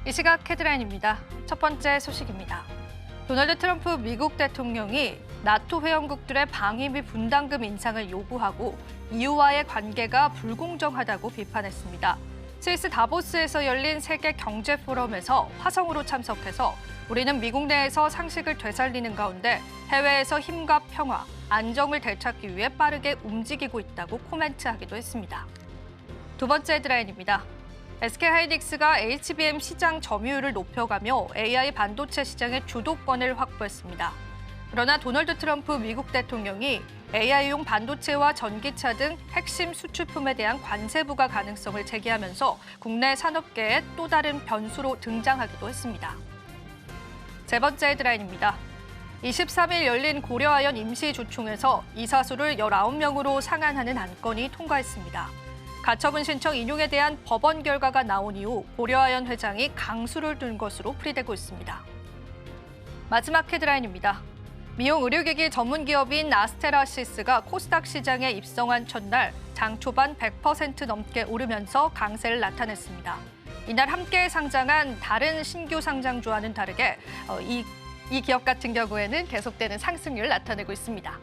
이 시각 헤드라인입니다. 첫 번째 소식입니다. 도널드 트럼프 미국 대통령이 나토 회원국들의 방위비 분담금 인상을 요구하고 EU와의 관계가 불공정하다고 비판했습니다. 스위스 다보스에서 열린 세계 경제 포럼에서 화성으로 참석해서 우리는 미국 내에서 상식을 되살리는 가운데 해외에서 힘과 평화, 안정을 되찾기 위해 빠르게 움직이고 있다고 코멘트하기도 했습니다. 두 번째 헤드라인입니다. SK하이닉스가 HBM 시장 점유율을 높여가며 AI 반도체 시장의 주도권을 확보했습니다. 그러나 도널드 트럼프 미국 대통령이 AI용 반도체와 전기차 등 핵심 수출품에 대한 관세 부과 가능성을 제기하면서 국내 산업계에 또 다른 변수로 등장하기도 했습니다. 세 번째 헤드라인입니다. 23일 열린 고려아연 임시주총에서 이사수를 19명으로 상한하는 안건이 통과했습니다. 가처분 신청 인용에 대한 법원 결과가 나온 이후 고려아연 회장이 강수를 둔 것으로 풀이되고 있습니다. 마지막 헤드라인입니다. 미용 의료기기 전문 기업인 아스테라시스가 코스닥 시장에 입성한 첫날 장 초반 100% 넘게 오르면서 강세를 나타냈습니다. 이날 함께 상장한 다른 신규 상장주와는 다르게 이 기업 같은 경우에는 계속되는 상승률을 나타내고 있습니다.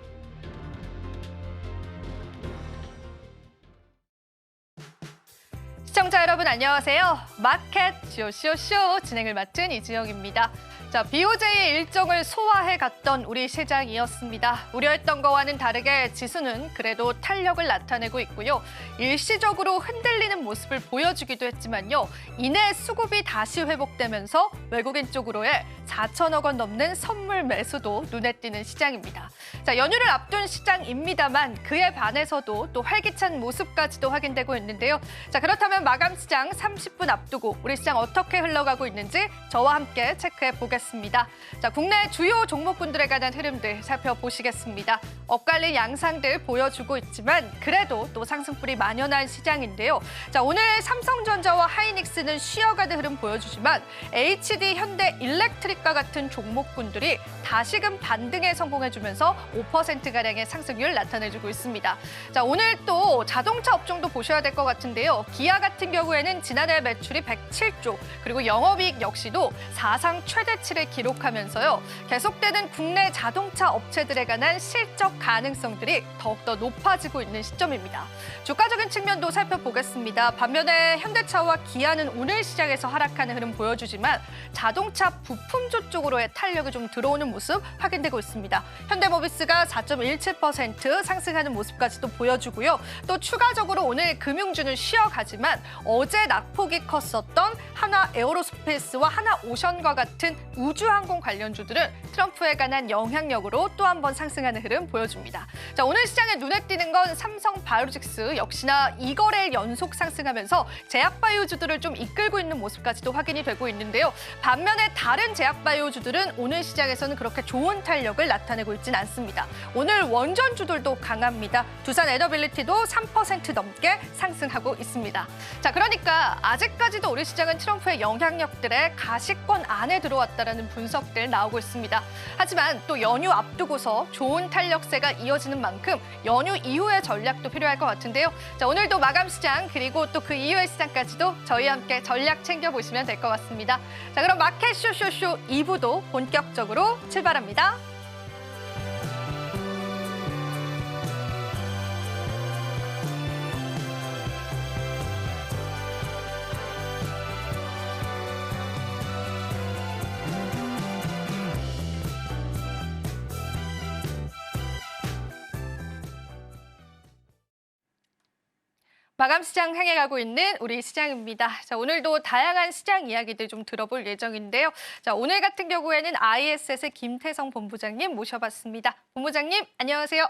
시청자 여러분 안녕하세요. 마켓 쇼쇼쇼 진행을 맡은 이지영입니다. 자, BOJ의 일정을 소화해 갔던 우리 시장이었습니다. 우려했던 거와는 다르게 지수는 그래도 탄력을 나타내고 있고요. 일시적으로 흔들리는 모습을 보여주기도 했지만요. 이내 수급이 다시 회복되면서 외국인 쪽으로의 4천억 원 넘는 선물 매수도 눈에 띄는 시장입니다. 자, 연휴를 앞둔 시장입니다만 그에 반해서도 또 활기찬 모습까지도 확인되고 있는데요. 자, 그렇다면 마감 시장 30분 앞두고 우리 시장 어떻게 흘러가고 있는지 저와 함께 체크해 보겠습니다. 자, 국내 주요 종목군들에 관한 흐름들 살펴보시겠습니다. 엇갈린 양상들 보여주고 있지만 그래도 또 상승불이 만연한 시장인데요. 자, 오늘 삼성전자와 하이닉스는 쉬어가는 흐름 보여주지만 HD, 현대, 일렉트릭과 같은 종목군들이 다시금 반등에 성공해주면서 5%가량의 상승률 나타내주고 있습니다. 자, 오늘 또 자동차 업종도 보셔야 될 것 같은데요. 기아 같은 경우에는 지난해 매출이 107조, 그리고 영업이익 역시도 사상 최대치를 기록하면서요. 계속되는 국내 자동차 업체들에 관한 실적 가능성들이 더욱더 높아지고 있는 시점입니다. 주가적인 측면도 살펴보겠습니다. 반면에 현대차와 기아는 오늘 시장에서 하락하는 흐름 보여주지만 자동차 부품주 쪽으로의 탄력이 좀 들어오는 모습 확인되고 있습니다. 현대모비스가 4.17% 상승하는 모습까지도 보여주고요. 또 추가적으로 오늘 금융주는 쉬어가지만 어제 낙폭이 컸었던 하나 에어로스페이스와 하나 오션과 같은 우주항공 관련주들은 트럼프에 관한 영향력으로 또 한 번 상승하는 흐름 보여줍니다. 자, 오늘 시장에 눈에 띄는 건 삼성바이오로직스 역시나 2거래일 연속 상승하면서 제약바이오주들을 좀 이끌고 있는 모습까지도 확인이 되고 있는데요. 반면에 다른 제약바이오주들은 오늘 시장에서는 그렇게 좋은 탄력을 나타내고 있진 않습니다. 오늘 원전주들도 강합니다. 두산 에너빌리티도 3% 넘게 상승하고 있습니다. 자, 그러니까 아직까지도 우리 시장은 트럼프의 영향력들의 가시권 안에 들어왔다라는 분석들 나오고 있습니다. 하지만 또 연휴 앞두고서 좋은 탄력세가 이어지는 만큼 연휴 이후의 전략도 필요할 것 같은데요. 자, 오늘도 마감 시장 그리고 또 그 이후의 시장까지도 저희와 함께 전략 챙겨보시면 될 것 같습니다. 자, 그럼 마켓 쇼쇼쇼 2부도 본격적으로 출발합니다. 마감 시장 향해 가고 있는 우리 시장입니다. 자, 오늘도 다양한 시장 이야기들 좀 들어볼 예정인데요. 자, 오늘 같은 경우에는 ISS의 김태성 본부장님 모셔봤습니다. 본부장님, 안녕하세요.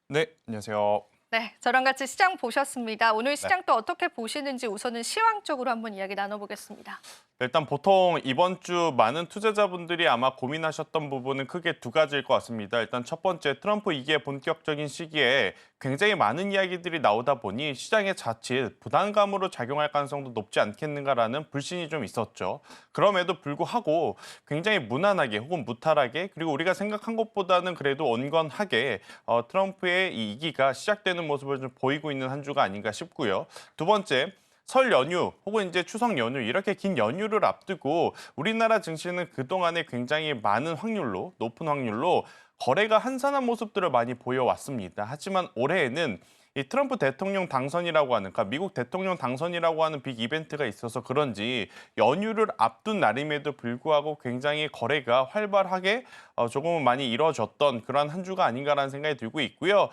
네, 안녕하세요. 네, 저랑 같이 시장 보셨습니다. 오늘 시장 또 어떻게 보시는지 우선은 시황적으로 한번 이야기 나눠보겠습니다. 일단 보통 이번 주 많은 투자자분들이 아마 고민하셨던 부분은 크게 두 가지일 것 같습니다. 일단 첫 번째, 트럼프 2기의 본격적인 시기에 굉장히 많은 이야기들이 나오다 보니 시장에 자칫 부담감으로 작용할 가능성도 높지 않겠는가라는 불신이 좀 있었죠. 그럼에도 불구하고 굉장히 무난하게 혹은 무탈하게 그리고 우리가 생각한 것보다는 그래도 온건하게 트럼프의 이 2기가 시작되는 모습을 좀 보이고 있는 한 주가 아닌가 싶고요. 두 번째, 설 연휴 혹은 이제 추석 연휴 이렇게 긴 연휴를 앞두고 우리나라 증시는 그동안에 굉장히 높은 확률로 거래가 한산한 모습들을 많이 보여왔습니다. 하지만 올해에는 이 트럼프 대통령 당선이라고 하는, 그러니까 미국 대통령 당선이라고 하는 빅 이벤트가 있어서 그런지 연휴를 앞둔 날임에도 불구하고 굉장히 거래가 활발하게 조금은 많이 이뤄졌던 그런 한 주가 아닌가라는 생각이 들고 있고요.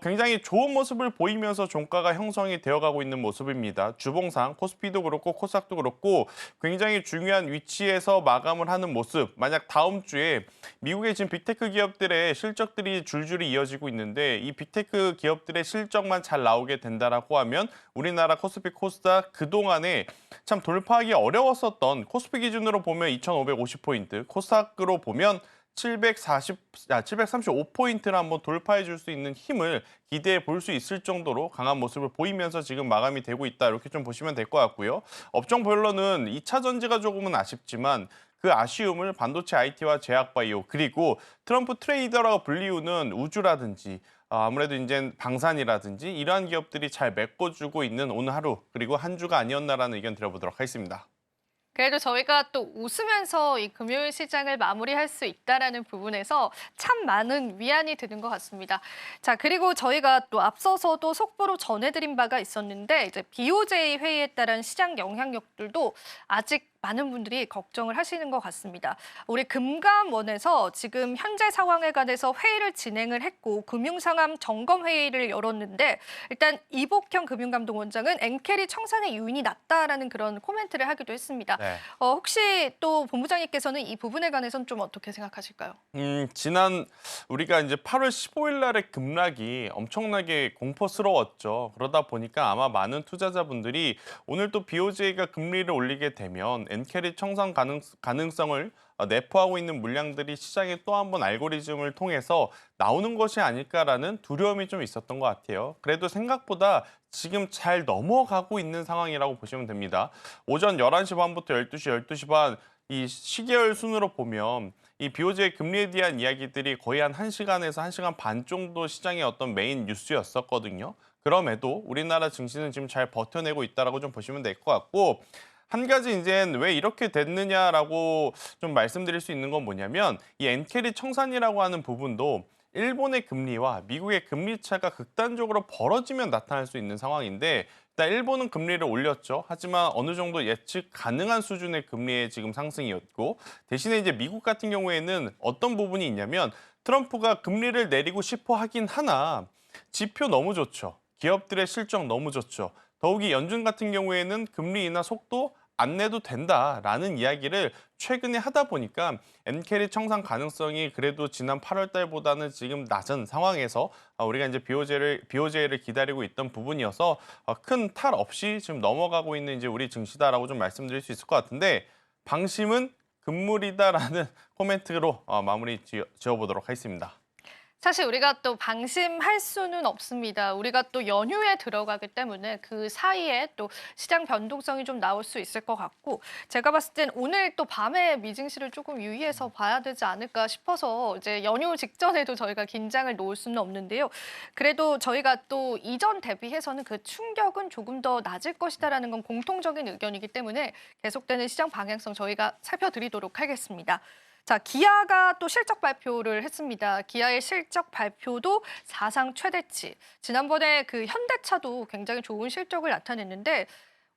굉장히 좋은 모습을 보이면서 종가가 형성이 되어가고 있는 모습입니다. 주봉상 코스피도 그렇고 코스닥도 그렇고 굉장히 중요한 위치에서 마감을 하는 모습. 만약 다음 주에 미국의 지금 빅테크 기업들의 실적들이 줄줄이 이어지고 있는데 이 빅테크 기업들의 실적만 잘 나오게 된다라고 하면 우리나라 코스피 코스닥 그동안에 참 돌파하기 어려웠었던 코스피 기준으로 보면 2,550포인트, 코스닥으로 보면 735포인트를 한번 돌파해 줄 수 있는 힘을 기대해 볼 수 있을 정도로 강한 모습을 보이면서 지금 마감이 되고 있다. 이렇게 좀 보시면 될 것 같고요. 업종별로는 2차 전지가 조금은 아쉽지만 그 아쉬움을 반도체 IT와 제약바이오 그리고 트럼프 트레이더라고 불리우는 우주라든지 아무래도 이제 방산이라든지 이러한 기업들이 잘 메꿔주고 있는 오늘 하루 그리고 한 주가 아니었나라는 의견 드려보도록 하겠습니다. 그래도 저희가 또 웃으면서 이 금요일 시장을 마무리할 수 있다라는 부분에서 참 많은 위안이 드는 것 같습니다. 자, 그리고 저희가 또 앞서서도 속보로 전해드린 바가 있었는데 이제 BOJ 회의에 따른 시장 영향력들도 아직 많은 분들이 걱정을 하시는 것 같습니다. 우리 금감원에서 지금 현재 상황에 관해서 회의를 진행을 했고 금융상황 점검 회의를 열었는데 일단 이복형 금융감독원장은 엔캐리 청산의 요인이 낮다라는 그런 코멘트를 하기도 했습니다. 네. 혹시 또 본부장님께서는 이 부분에 관해서는 좀 어떻게 생각하실까요? 지난 우리가 이제 8월 15일 날의 급락이 엄청나게 공포스러웠죠. 그러다 보니까 아마 많은 투자자분들이 오늘 또 BOJ가 금리를 올리게 되면 엔캐리 청산 가능성을 내포하고 있는 물량들이 시장에 또 한 번 알고리즘을 통해서 나오는 것이 아닐까라는 두려움이 좀 있었던 것 같아요. 그래도 생각보다 지금 잘 넘어가고 있는 상황이라고 보시면 됩니다. 오전 11시 반부터 12시 반 이 시계열 순으로 보면 이 BOJ 금리에 대한 이야기들이 거의 한 1시간에서 1시간 반 정도 시장의 어떤 메인 뉴스였었거든요. 그럼에도 우리나라 증시는 지금 잘 버텨내고 있다라고 좀 보시면 될 것 같고 한 가지 이제 왜 이렇게 됐느냐라고 좀 말씀드릴 수 있는 건 뭐냐면 이 엔캐리 청산이라고 하는 부분도 일본의 금리와 미국의 금리 차가 극단적으로 벌어지면 나타날 수 있는 상황인데 일단 일본은 금리를 올렸죠. 하지만 어느 정도 예측 가능한 수준의 금리의 지금 상승이었고 대신에 이제 미국 같은 경우에는 어떤 부분이 있냐면 트럼프가 금리를 내리고 싶어 하긴 하나 지표 너무 좋죠. 기업들의 실적 너무 좋죠. 더욱이 연준 같은 경우에는 금리 인하 속도 안 내도 된다라는 이야기를 최근에 하다 보니까 엔캐리 청산 가능성이 그래도 지난 8월 달보다는 지금 낮은 상황에서 우리가 이제 BOJ를 기다리고 있던 부분이어서 큰 탈 없이 지금 넘어가고 있는 이제 우리 증시다라고 좀 말씀드릴 수 있을 것 같은데 방심은 금물이다라는 코멘트로 마무리 지어보도록 하겠습니다. 사실 우리가 또 방심할 수는 없습니다. 우리가 또 연휴에 들어가기 때문에 그 사이에 또 시장 변동성이 좀 나올 수 있을 것 같고 제가 봤을 땐 오늘 또 밤에 미증시를 조금 유의해서 봐야 되지 않을까 싶어서 이제 연휴 직전에도 저희가 긴장을 놓을 수는 없는데요. 그래도 저희가 또 이전 대비해서는 그 충격은 조금 더 낮을 것이다라는 건 공통적인 의견이기 때문에 계속되는 시장 방향성 저희가 살펴드리도록 하겠습니다. 자, 기아가 또 실적 발표를 했습니다. 기아의 실적 발표도 사상 최대치. 지난번에 그 현대차도 굉장히 좋은 실적을 나타냈는데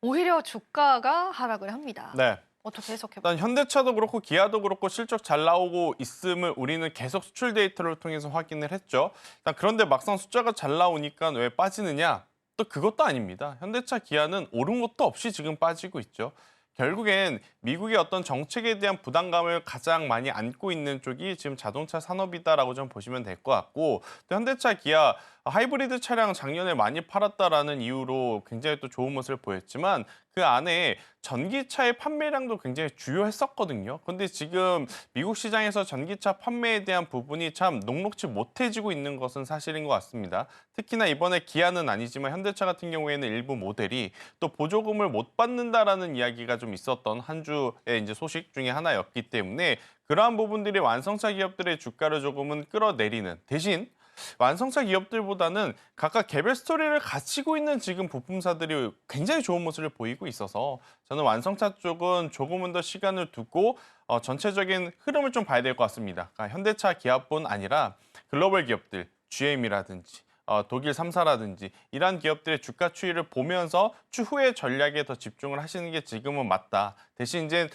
오히려 주가가 하락을 합니다. 네. 어떻게 해석해볼까요? 일단 현대차도 그렇고 기아도 그렇고 실적 잘 나오고 있음을 우리는 계속 수출 데이터를 통해서 확인을 했죠. 일단 그런데 막상 숫자가 잘 나오니까 왜 빠지느냐? 또 그것도 아닙니다. 현대차, 기아는 오른 것도 없이 지금 빠지고 있죠. 결국엔 미국의 어떤 정책에 대한 부담감을 가장 많이 안고 있는 쪽이 지금 자동차 산업이다라고 좀 보시면 될 것 같고 또 현대차, 기아 하이브리드 차량 작년에 많이 팔았다라는 이유로 굉장히 또 좋은 모습을 보였지만 그 안에 전기차의 판매량도 굉장히 주요했었거든요. 근데 지금 미국 시장에서 전기차 판매에 대한 부분이 참 녹록지 못해지고 있는 것은 사실인 것 같습니다. 특히나 이번에 기아는 아니지만 현대차 같은 경우에는 일부 모델이 또 보조금을 못 받는다라는 이야기가 좀 있었던 한 주의 이제 소식 중에 하나였기 때문에 그러한 부분들이 완성차 기업들의 주가를 조금은 끌어내리는 대신 완성차 기업들보다는 각각 개별 스토리를 갖추고 있는 지금 부품사들이 굉장히 좋은 모습을 보이고 있어서 저는 완성차 쪽은 조금은 더 시간을 두고 전체적인 흐름을 좀 봐야 될 것 같습니다. 그러니까 현대차, 기아뿐 아니라 글로벌 기업들, GM이라든지 독일 3사라든지 이러한 기업들의 주가 추이를 보면서 추후의 전략에 더 집중을 하시는 게 지금은 맞다. 대신 이제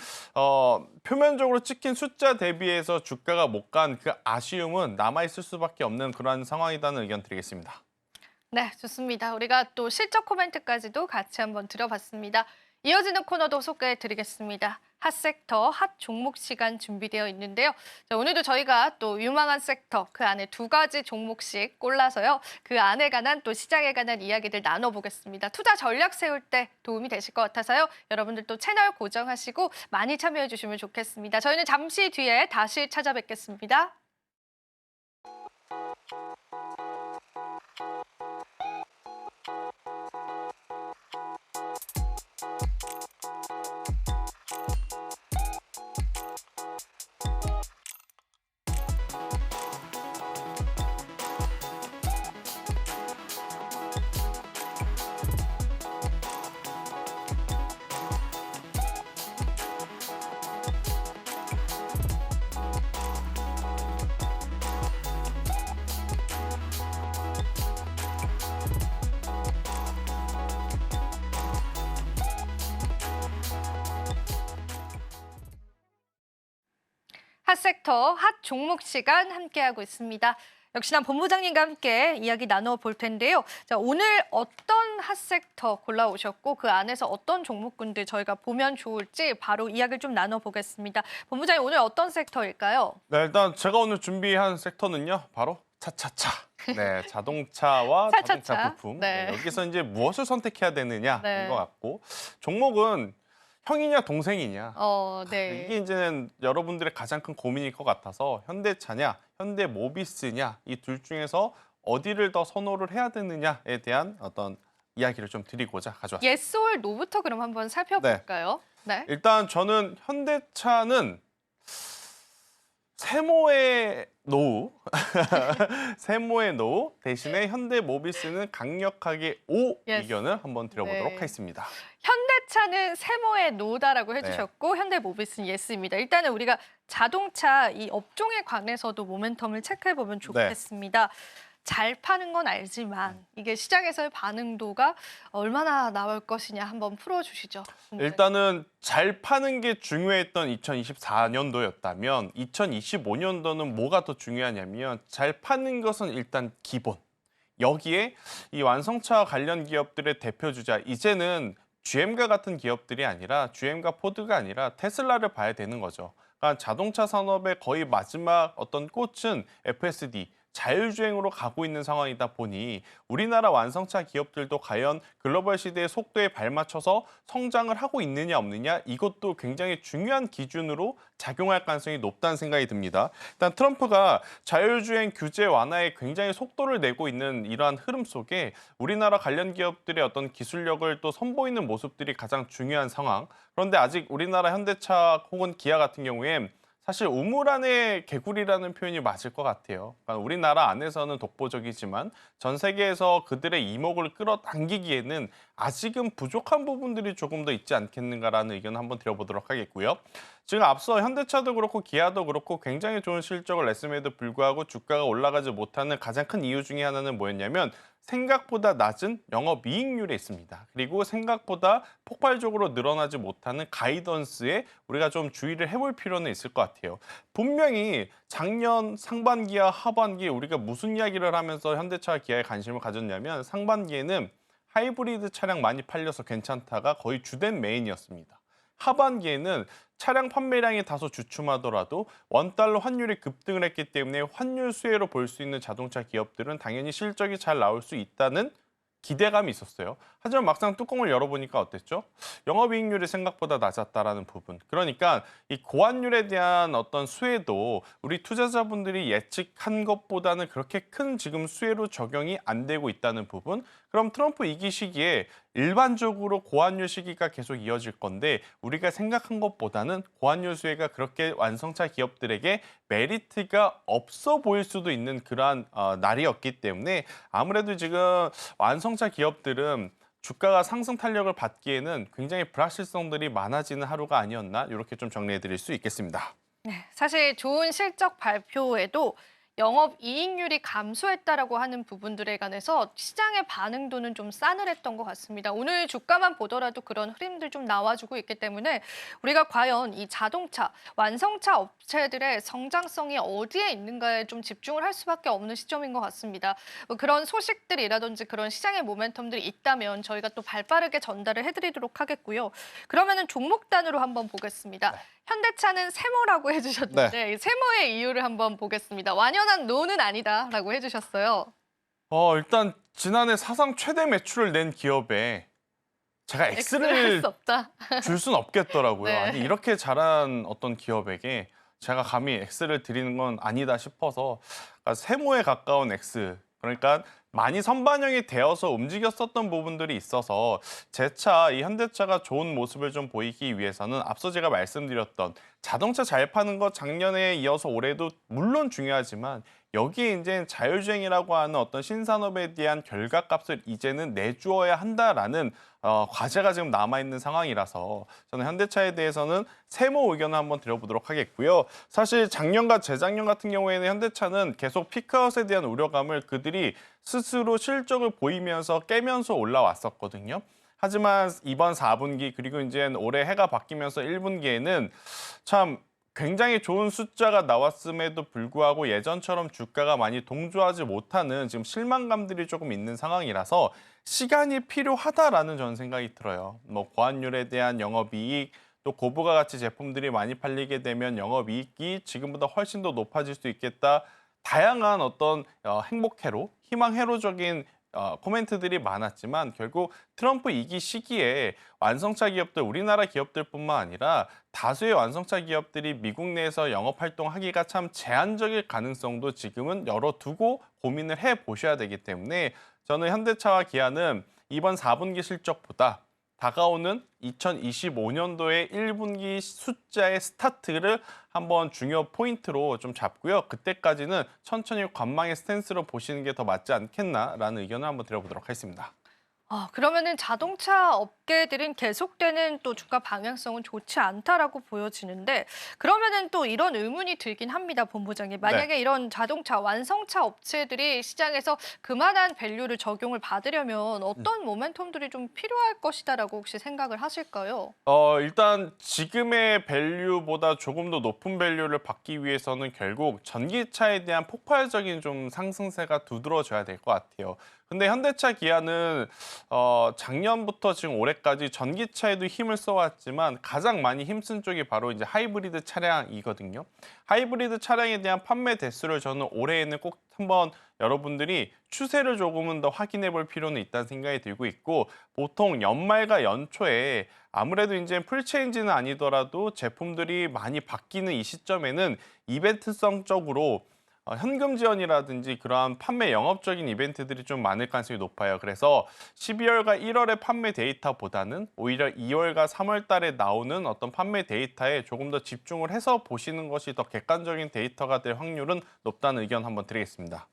표면적으로 찍힌 숫자 대비해서 주가가 못 간 그 아쉬움은 남아있을 수밖에 없는 그러한 상황이라는 의견 드리겠습니다. 네, 좋습니다. 우리가 또 실적 코멘트까지도 같이 한번 들어봤습니다. 이어지는 코너도 소개해드리겠습니다. 핫 섹터, 핫 종목 시간 준비되어 있는데요. 자, 오늘도 저희가 또 유망한 섹터, 그 안에 2가지 종목씩 골라서요. 그 안에 관한 또 시장에 관한 이야기들 나눠보겠습니다. 투자 전략 세울 때 도움이 되실 것 같아서요. 여러분들도 채널 고정하시고 많이 참여해 주시면 좋겠습니다. 저희는 잠시 뒤에 다시 찾아뵙겠습니다. 핫섹터, 핫 종목 시간 함께하고 있습니다. 역시나 본부장님과 함께 이야기 나눠볼 텐데요. 자, 오늘 어떤 핫섹터 골라오셨고 그 안에서 어떤 종목군들 저희가 보면 좋을지 바로 이야기를 좀 나눠보겠습니다. 본부장님, 오늘 어떤 섹터일까요? 네, 일단 제가 오늘 준비한 섹터는요. 바로 차차차. 네, 자동차와 차차차. 자동차 부품. 네. 여기서 이제 무엇을 선택해야 되느냐인 네. 것 같고 종목은 형이냐 동생이냐. 네. 이게 이제는 여러분들의 가장 큰 고민일 것 같아서 현대차냐, 현대모비스냐 이 둘 중에서 어디를 더 선호를 해야 되느냐에 대한 어떤 이야기를 좀 드리고자 가져왔습니다. 예스 올 노부터 그럼 한번 살펴볼까요? 네. 일단 저는 현대차는 세모의 노후, 세모의 노후 대신에 현대모비스는 강력하게 오 Yes. 의견을 한번 드려보도록 네. 하겠습니다. 현대차는 세모의 노다라고 해주셨고 현대모비스는 예스입니다. 일단은 우리가 자동차 이 업종에 관해서도 모멘텀을 체크해보면 좋겠습니다. 잘 파는 건 알지만 이게 시장에서의 반응도가 얼마나 나올 것이냐 한번 풀어주시죠. 일단은 잘 파는 게 중요했던 2024년도였다면 2025년도는 뭐가 더 중요하냐면 잘 파는 것은 일단 기본. 여기에 이 완성차 관련 기업들의 대표 주자 이제는 GM과 같은 기업들이 아니라 GM과 포드가 아니라 테슬라를 봐야 되는 거죠. 그러니까 자동차 산업의 거의 마지막 어떤 꽃은 FSD 자율주행으로 가고 있는 상황이다 보니 우리나라 완성차 기업들도 과연 글로벌 시대의 속도에 발맞춰서 성장을 하고 있느냐 없느냐 이것도 굉장히 중요한 기준으로 작용할 가능성이 높다는 생각이 듭니다. 일단 트럼프가 자율주행 규제 완화에 굉장히 속도를 내고 있는 이러한 흐름 속에 우리나라 관련 기업들의 어떤 기술력을 또 선보이는 모습들이 가장 중요한 상황. 그런데 아직 우리나라 현대차 혹은 기아 같은 경우에 사실 우물 안의 개구리라는 표현이 맞을 것 같아요. 그러니까 우리나라 안에서는 독보적이지만 전 세계에서 그들의 이목을 끌어당기기에는 아직은 부족한 부분들이 조금 더 있지 않겠는가라는 의견을 한번 드려보도록 하겠고요. 지금 앞서 현대차도 그렇고 기아도 그렇고 굉장히 좋은 실적을 냈음에도 불구하고 주가가 올라가지 못하는 가장 큰 이유 중에 하나는 뭐였냐면 생각보다 낮은 영업이익률에 있습니다. 그리고 생각보다 폭발적으로 늘어나지 못하는 가이던스에 우리가 좀 주의를 해볼 필요는 있을 것 같아요. 분명히 작년 상반기와 하반기에 우리가 무슨 이야기를 하면서 현대차와 기아에 관심을 가졌냐면 상반기에는 하이브리드 차량 많이 팔려서 괜찮다가 거의 주된 메인이었습니다. 하반기에는 차량 판매량이 다소 주춤하더라도 원달러 환율이 급등을 했기 때문에 환율 수혜로 볼 수 있는 자동차 기업들은 당연히 실적이 잘 나올 수 있다는 기대감이 있었어요. 하지만 막상 뚜껑을 열어보니까 어땠죠? 영업이익률이 생각보다 낮았다라는 부분. 그러니까 이 고환율에 대한 어떤 수혜도 우리 투자자분들이 예측한 것보다는 그렇게 큰 지금 수혜로 적용이 안 되고 있다는 부분. 그럼 트럼프 2기 시기에 일반적으로 고환율 시기가 계속 이어질 건데 우리가 생각한 것보다는 고환율 수혜가 그렇게 완성차 기업들에게 메리트가 없어 보일 수도 있는 그러한 날이었기 때문에 아무래도 지금 완성차 기업들은 주가가 상승 탄력을 받기에는 굉장히 불확실성들이 많아지는 하루가 아니었나 이렇게 좀 정리해 드릴 수 있겠습니다. 네, 사실 좋은 실적 발표에도 영업이익률이 감소했다라고 하는 부분들에 관해서 시장의 반응도는 좀 싸늘했던 것 같습니다. 오늘 주가만 보더라도 그런 흐름들 좀 나와주고 있기 때문에 우리가 과연 이 자동차, 완성차 업체들의 성장성이 어디에 있는가에 좀 집중을 할 수밖에 없는 시점인 것 같습니다. 뭐 그런 소식들이라든지 그런 시장의 모멘텀들이 있다면 저희가 또 발빠르게 전달을 해드리도록 하겠고요. 그러면은 종목 단으로 한번 보겠습니다. 네. 현대차는 세모라고 해주셨는데 이 세모의 이유를 한번 보겠습니다. 완연한 노는 아니다라고 해주셨어요. 일단 지난해 사상 최대 매출을 낸 기업에 제가 X를 할 X를 수 없다. 줄 순 없겠더라고요. 네. 아니 이렇게 잘한 어떤 기업에게 제가 감히 X를 드리는 건 아니다 싶어서 그러니까 세모에 가까운 X. 그러니까 많이 선반영이 되어서 움직였었던 부분들이 있어서 재차 이 현대차가 좋은 모습을 좀 보이기 위해서는 앞서 제가 말씀드렸던 자동차 잘 파는 것 작년에 이어서 올해도 물론 중요하지만 여기에 이제 자율주행이라고 하는 어떤 신산업에 대한 결과값을 이제는 내주어야 한다라는 과제가 지금 남아있는 상황이라서 저는 현대차에 대해서는 세모 의견을 한번 드려보도록 하겠고요. 사실 작년과 재작년 같은 경우에는 현대차는 계속 피크아웃에 대한 우려감을 그들이 스스로 실적을 보이면서 깨면서 올라왔었거든요. 하지만 이번 4분기 그리고 이제 올해 해가 바뀌면서 1분기에는 참 굉장히 좋은 숫자가 나왔음에도 불구하고 예전처럼 주가가 많이 동조하지 못하는 지금 실망감들이 조금 있는 상황이라서 시간이 필요하다라는 저는 생각이 들어요. 뭐 고환율에 대한 영업이익 또 고부가 가치 제품들이 많이 팔리게 되면 영업이익이 지금보다 훨씬 더 높아질 수 있겠다. 다양한 어떤 행복회로, 희망회로적인 코멘트들이 많았지만 결국 트럼프 2기 시기에 완성차 기업들, 우리나라 기업들뿐만 아니라 다수의 완성차 기업들이 미국 내에서 영업 활동하기가 참 제한적일 가능성도 지금은 열어두고 고민을 해보셔야 되기 때문에 저는 현대차와 기아는 이번 4분기 실적보다 다가오는 2025년도의 1분기 숫자의 스타트를 한번 중요 포인트로 좀 잡고요. 그때까지는 천천히 관망의 스탠스로 보시는 게 더 맞지 않겠나라는 의견을 한번 드려보도록 하겠습니다. 그러면은 자동차 업계들은 계속되는 또 주가 방향성은 좋지 않다라고 보여지는데 그러면은 또 이런 의문이 들긴 합니다, 본부장님. 만약에 이런 자동차 완성차 업체들이 시장에서 그만한 밸류를 적용을 받으려면 어떤 모멘텀들이 좀 필요할 것이다라고 혹시 생각을 하실까요? 일단 지금의 밸류보다 조금 더 높은 밸류를 받기 위해서는 결국 전기차에 대한 폭발적인 좀 상승세가 두드러져야 될 것 같아요. 근데 현대차 기아는 작년부터 지금 올해까지 전기차에도 힘을 써왔지만 가장 많이 힘쓴 쪽이 바로 이제 하이브리드 차량이거든요. 하이브리드 차량에 대한 판매 대수를 저는 올해에는 꼭 한번 여러분들이 추세를 조금은 더 확인해 볼 필요는 있다는 생각이 들고 있고 보통 연말과 연초에 아무래도 이제 풀체인지는 아니더라도 제품들이 많이 바뀌는 이 시점에는 이벤트성적으로 현금 지원이라든지 그러한 판매 영업적인 이벤트들이 좀 많을 가능성이 높아요. 그래서 12월과 1월의 판매 데이터보다는 오히려 2월과 3월 달에 나오는 어떤 판매 데이터에 조금 더 집중을 해서 보시는 것이 더 객관적인 데이터가 될 확률은 높다는 의견 한번 드리겠습니다.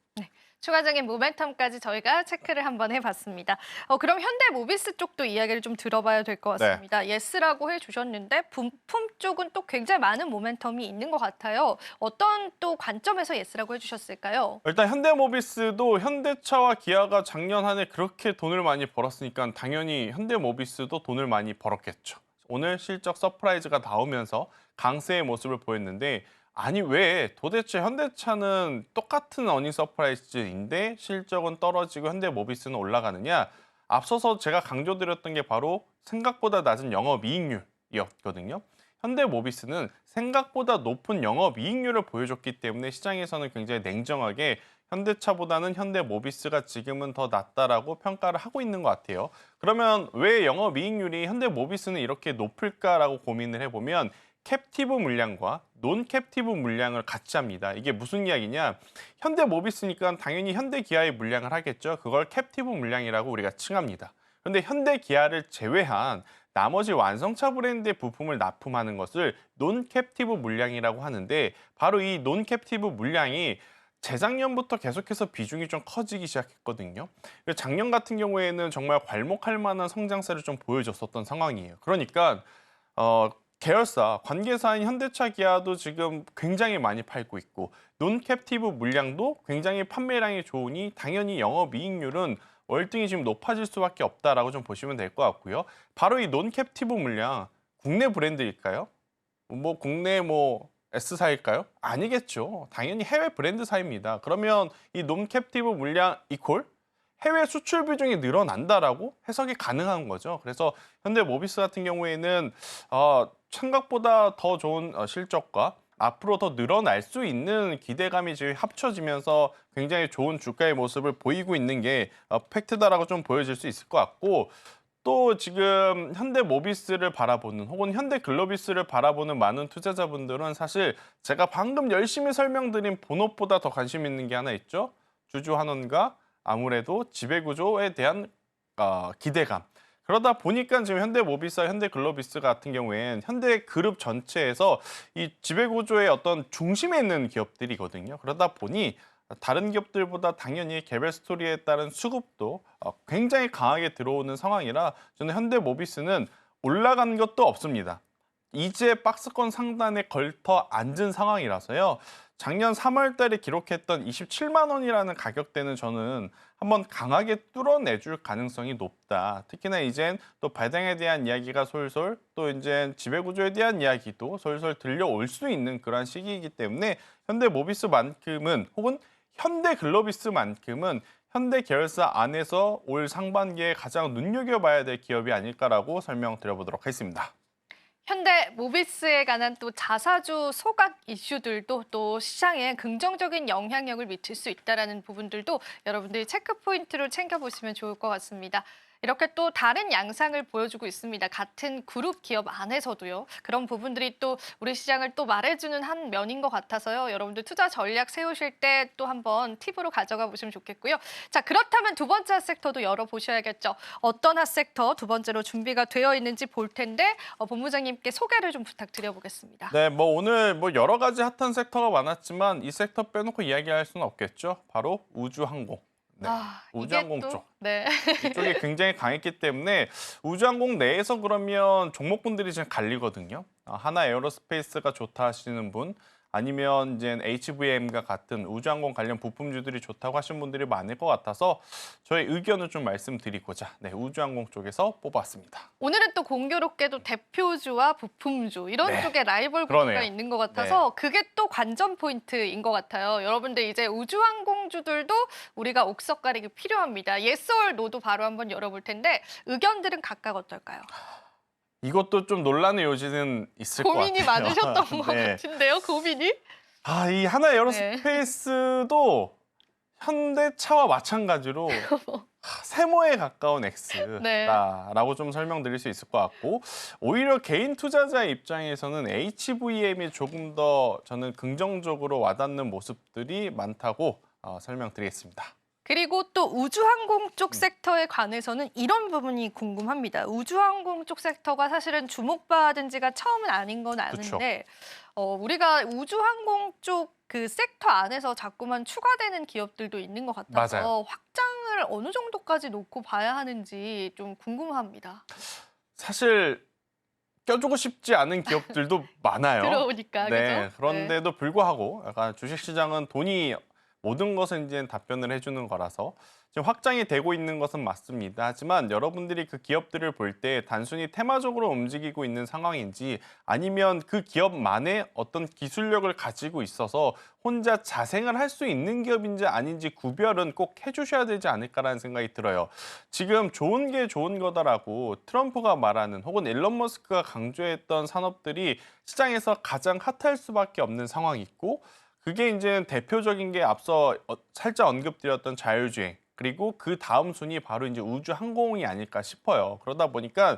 추가적인 모멘텀까지 저희가 체크를 한번 해봤습니다. 그럼 현대모비스 쪽도 이야기를 좀 들어봐야 될 것 같습니다. 예스라고 해주셨는데 부품 쪽은 또 굉장히 많은 모멘텀이 있는 것 같아요. 어떤 또 관점에서 예스라고 해주셨을까요? 일단 현대모비스도 현대차와 기아가 작년 한 해 그렇게 돈을 많이 벌었으니까 당연히 현대모비스도 돈을 많이 벌었겠죠. 오늘 실적 서프라이즈가 나오면서 강세의 모습을 보였는데 아니 왜 도대체 현대차는 똑같은 어닝 서프라이즈인데 실적은 떨어지고 현대모비스는 올라가느냐? 앞서서 제가 강조드렸던 게 바로 생각보다 낮은 영업이익률이었거든요. 현대모비스는 생각보다 높은 영업이익률을 보여줬기 때문에 시장에서는 굉장히 냉정하게 현대차보다는 현대모비스가 지금은 더 낫다라고 평가를 하고 있는 것 같아요. 그러면 왜 영업이익률이 현대모비스는 이렇게 높을까라고 고민을 해보면 캡티브 물량과 논 캡티브 물량을 같이 합니다. 이게 무슨 이야기냐? 현대모비스니까 당연히 현대기아의 물량을 하겠죠. 그걸 캡티브 물량이라고 우리가 칭합니다. 그런데 현대, 기아를 제외한 나머지 완성차 브랜드의 부품을 납품하는 것을 논캡티브 물량이라고 하는데, 바로 이 논캡티브 물량이 재작년부터 계속해서 비중이 좀 커지기 시작했거든요. 작년 같은 경우에는 정말 괄목할 만한 성장세를 좀 보여줬었던 상황이에요. 그러니까 계열사, 관계사인 현대차, 기아도 지금 굉장히 많이 팔고 있고, 논캡티브 물량도 굉장히 판매량이 좋으니 당연히 영업이익률은 월등히 지금 높아질 수밖에 없다라고 좀 보시면 될 것 같고요. 바로 이 논캡티브 물량, 국내 브랜드일까요? 국내 S사일까요? 아니겠죠. 당연히 해외 브랜드사입니다. 그러면 이 논캡티브 물량 이퀄 해외 수출 비중이 늘어난다라고 해석이 가능한 거죠. 그래서 현대모비스 같은 경우에는 생각보다 더 좋은 실적과 앞으로 더 늘어날 수 있는 기대감이 지금 합쳐지면서 굉장히 좋은 주가의 모습을 보이고 있는 게 팩트다라고 좀 보여질 수 있을 것 같고, 또 지금 현대모비스를 바라보는 혹은 현대글로비스를 바라보는 많은 투자자분들은 사실 제가 방금 열심히 설명드린 본업보다 더 관심 있는 게 하나 있죠. 주주환원과 아무래도 지배구조에 대한 기대감. 그러다 보니까 지금 현대모비스와 현대글로비스 같은 경우에는 현대그룹 전체에서 이 지배구조의 어떤 중심에 있는 기업들이거든요. 그러다 보니 다른 기업들보다 당연히 개별 스토리에 따른 수급도 굉장히 강하게 들어오는 상황이라 저는 현대모비스는 올라간 것도 없습니다. 이제 박스권 상단에 걸터 앉은 상황이라서요. 작년 3월 달에 기록했던 27만 원이라는 가격대는 저는 한번 강하게 뚫어내줄 가능성이 높다. 특히나 이젠 또 배당에 대한 이야기가 솔솔, 또 이제 지배구조에 대한 이야기도 솔솔 들려올 수 있는 그런 시기이기 때문에 현대모비스만큼은 혹은 현대글로비스만큼은 현대 계열사 안에서 올 상반기에 가장 눈여겨봐야 될 기업이 아닐까라고 설명드려보도록 하겠습니다. 현대모비스에 관한 또 자사주 소각 이슈들도 또 시장에 긍정적인 영향력을 미칠 수 있다는 부분들도 여러분들이 체크 포인트로 챙겨보시면 좋을 것 같습니다. 이렇게 또 다른 양상을 보여주고 있습니다. 같은 그룹 기업 안에서도요. 그런 부분들이 또 우리 시장을 또 말해주는 한 면인 것 같아서요. 여러분들 투자 전략 세우실 때 또 한번 팁으로 가져가 보시면 좋겠고요. 자, 그렇다면 두 번째 핫섹터도 열어보셔야겠죠. 어떤 핫섹터 두 번째로 준비가 되어 있는지 볼 텐데 본부장님께 소개를 좀 부탁드려보겠습니다. 네, 오늘 여러 가지 핫한 섹터가 많았지만 이 섹터 빼놓고 이야기할 수는 없겠죠. 바로 우주항공. 네, 우주항공 이게 또, 쪽. 네. 이쪽이 굉장히 강했기 때문에 우주항공 내에서 그러면 종목군들이 지금 갈리거든요. 하나 에어로스페이스가 좋다 하시는 분, 아니면 이제 HVM과 같은 우주항공 관련 부품주들이 좋다고 하시는 분들이 많을 것 같아서 저의 의견을 좀 말씀드리고자 우주항공 쪽에서 뽑았습니다. 오늘은 또 공교롭게도 대표주와 부품주 이런 네. 쪽에 라이벌 구도가 그러네요. 있는 것 같아서 그게 또 관전 포인트인 것 같아요. 여러분들 이제 우주항공주들도 우리가 옥석 가리기 필요합니다. yes or no도 바로 한번 열어볼 텐데 의견들은 각각 어떨까요? 이것도 좀 논란의 요지는 있을 것 같아요. 고민이 많으셨던 것 네. 같은데요, 고민이? 이 하나 에어로스페이스도 현대차와 마찬가지로 세모에 가까운 X라고 좀 설명드릴 수 있을 것 같고, 오히려 개인 투자자의 입장에서는 HVM이 조금 더 저는 긍정적으로 와닿는 모습들이 많다고 설명드리겠습니다. 그리고 또 우주항공 쪽 섹터에 관해서는 이런 부분이 궁금합니다. 우주항공 쪽 섹터가 사실은 주목받은 지가 처음은 아닌 건 아는데 우리가 우주항공 쪽 그 섹터 안에서 자꾸만 추가되는 기업들도 있는 것 같아서 맞아요. 확장을 어느 정도까지 놓고 봐야 하는지 좀 궁금합니다. 사실 껴주고 싶지 않은 기업들도 많아요. 들어오니까, 네, 그죠? 그런데도 불구하고 약간 주식시장은 돈이 모든 것은 이제 답변을 해주는 거라서 지금 확장이 되고 있는 것은 맞습니다. 하지만 여러분들이 그 기업들을 볼 때 단순히 테마적으로 움직이고 있는 상황인지, 아니면 그 기업만의 어떤 기술력을 가지고 있어서 혼자 자생을 할 수 있는 기업인지 아닌지 구별은 꼭 해주셔야 되지 않을까라는 생각이 들어요. 지금 좋은 게 좋은 거다라고 트럼프가 말하는 혹은 일론 머스크가 강조했던 산업들이 시장에서 가장 핫할 수밖에 없는 상황이 있고, 그게 이제 대표적인 게 앞서 살짝 언급드렸던 자율주행, 그리고 그 다음 순위 바로 이제 우주항공이 아닐까 싶어요. 그러다 보니까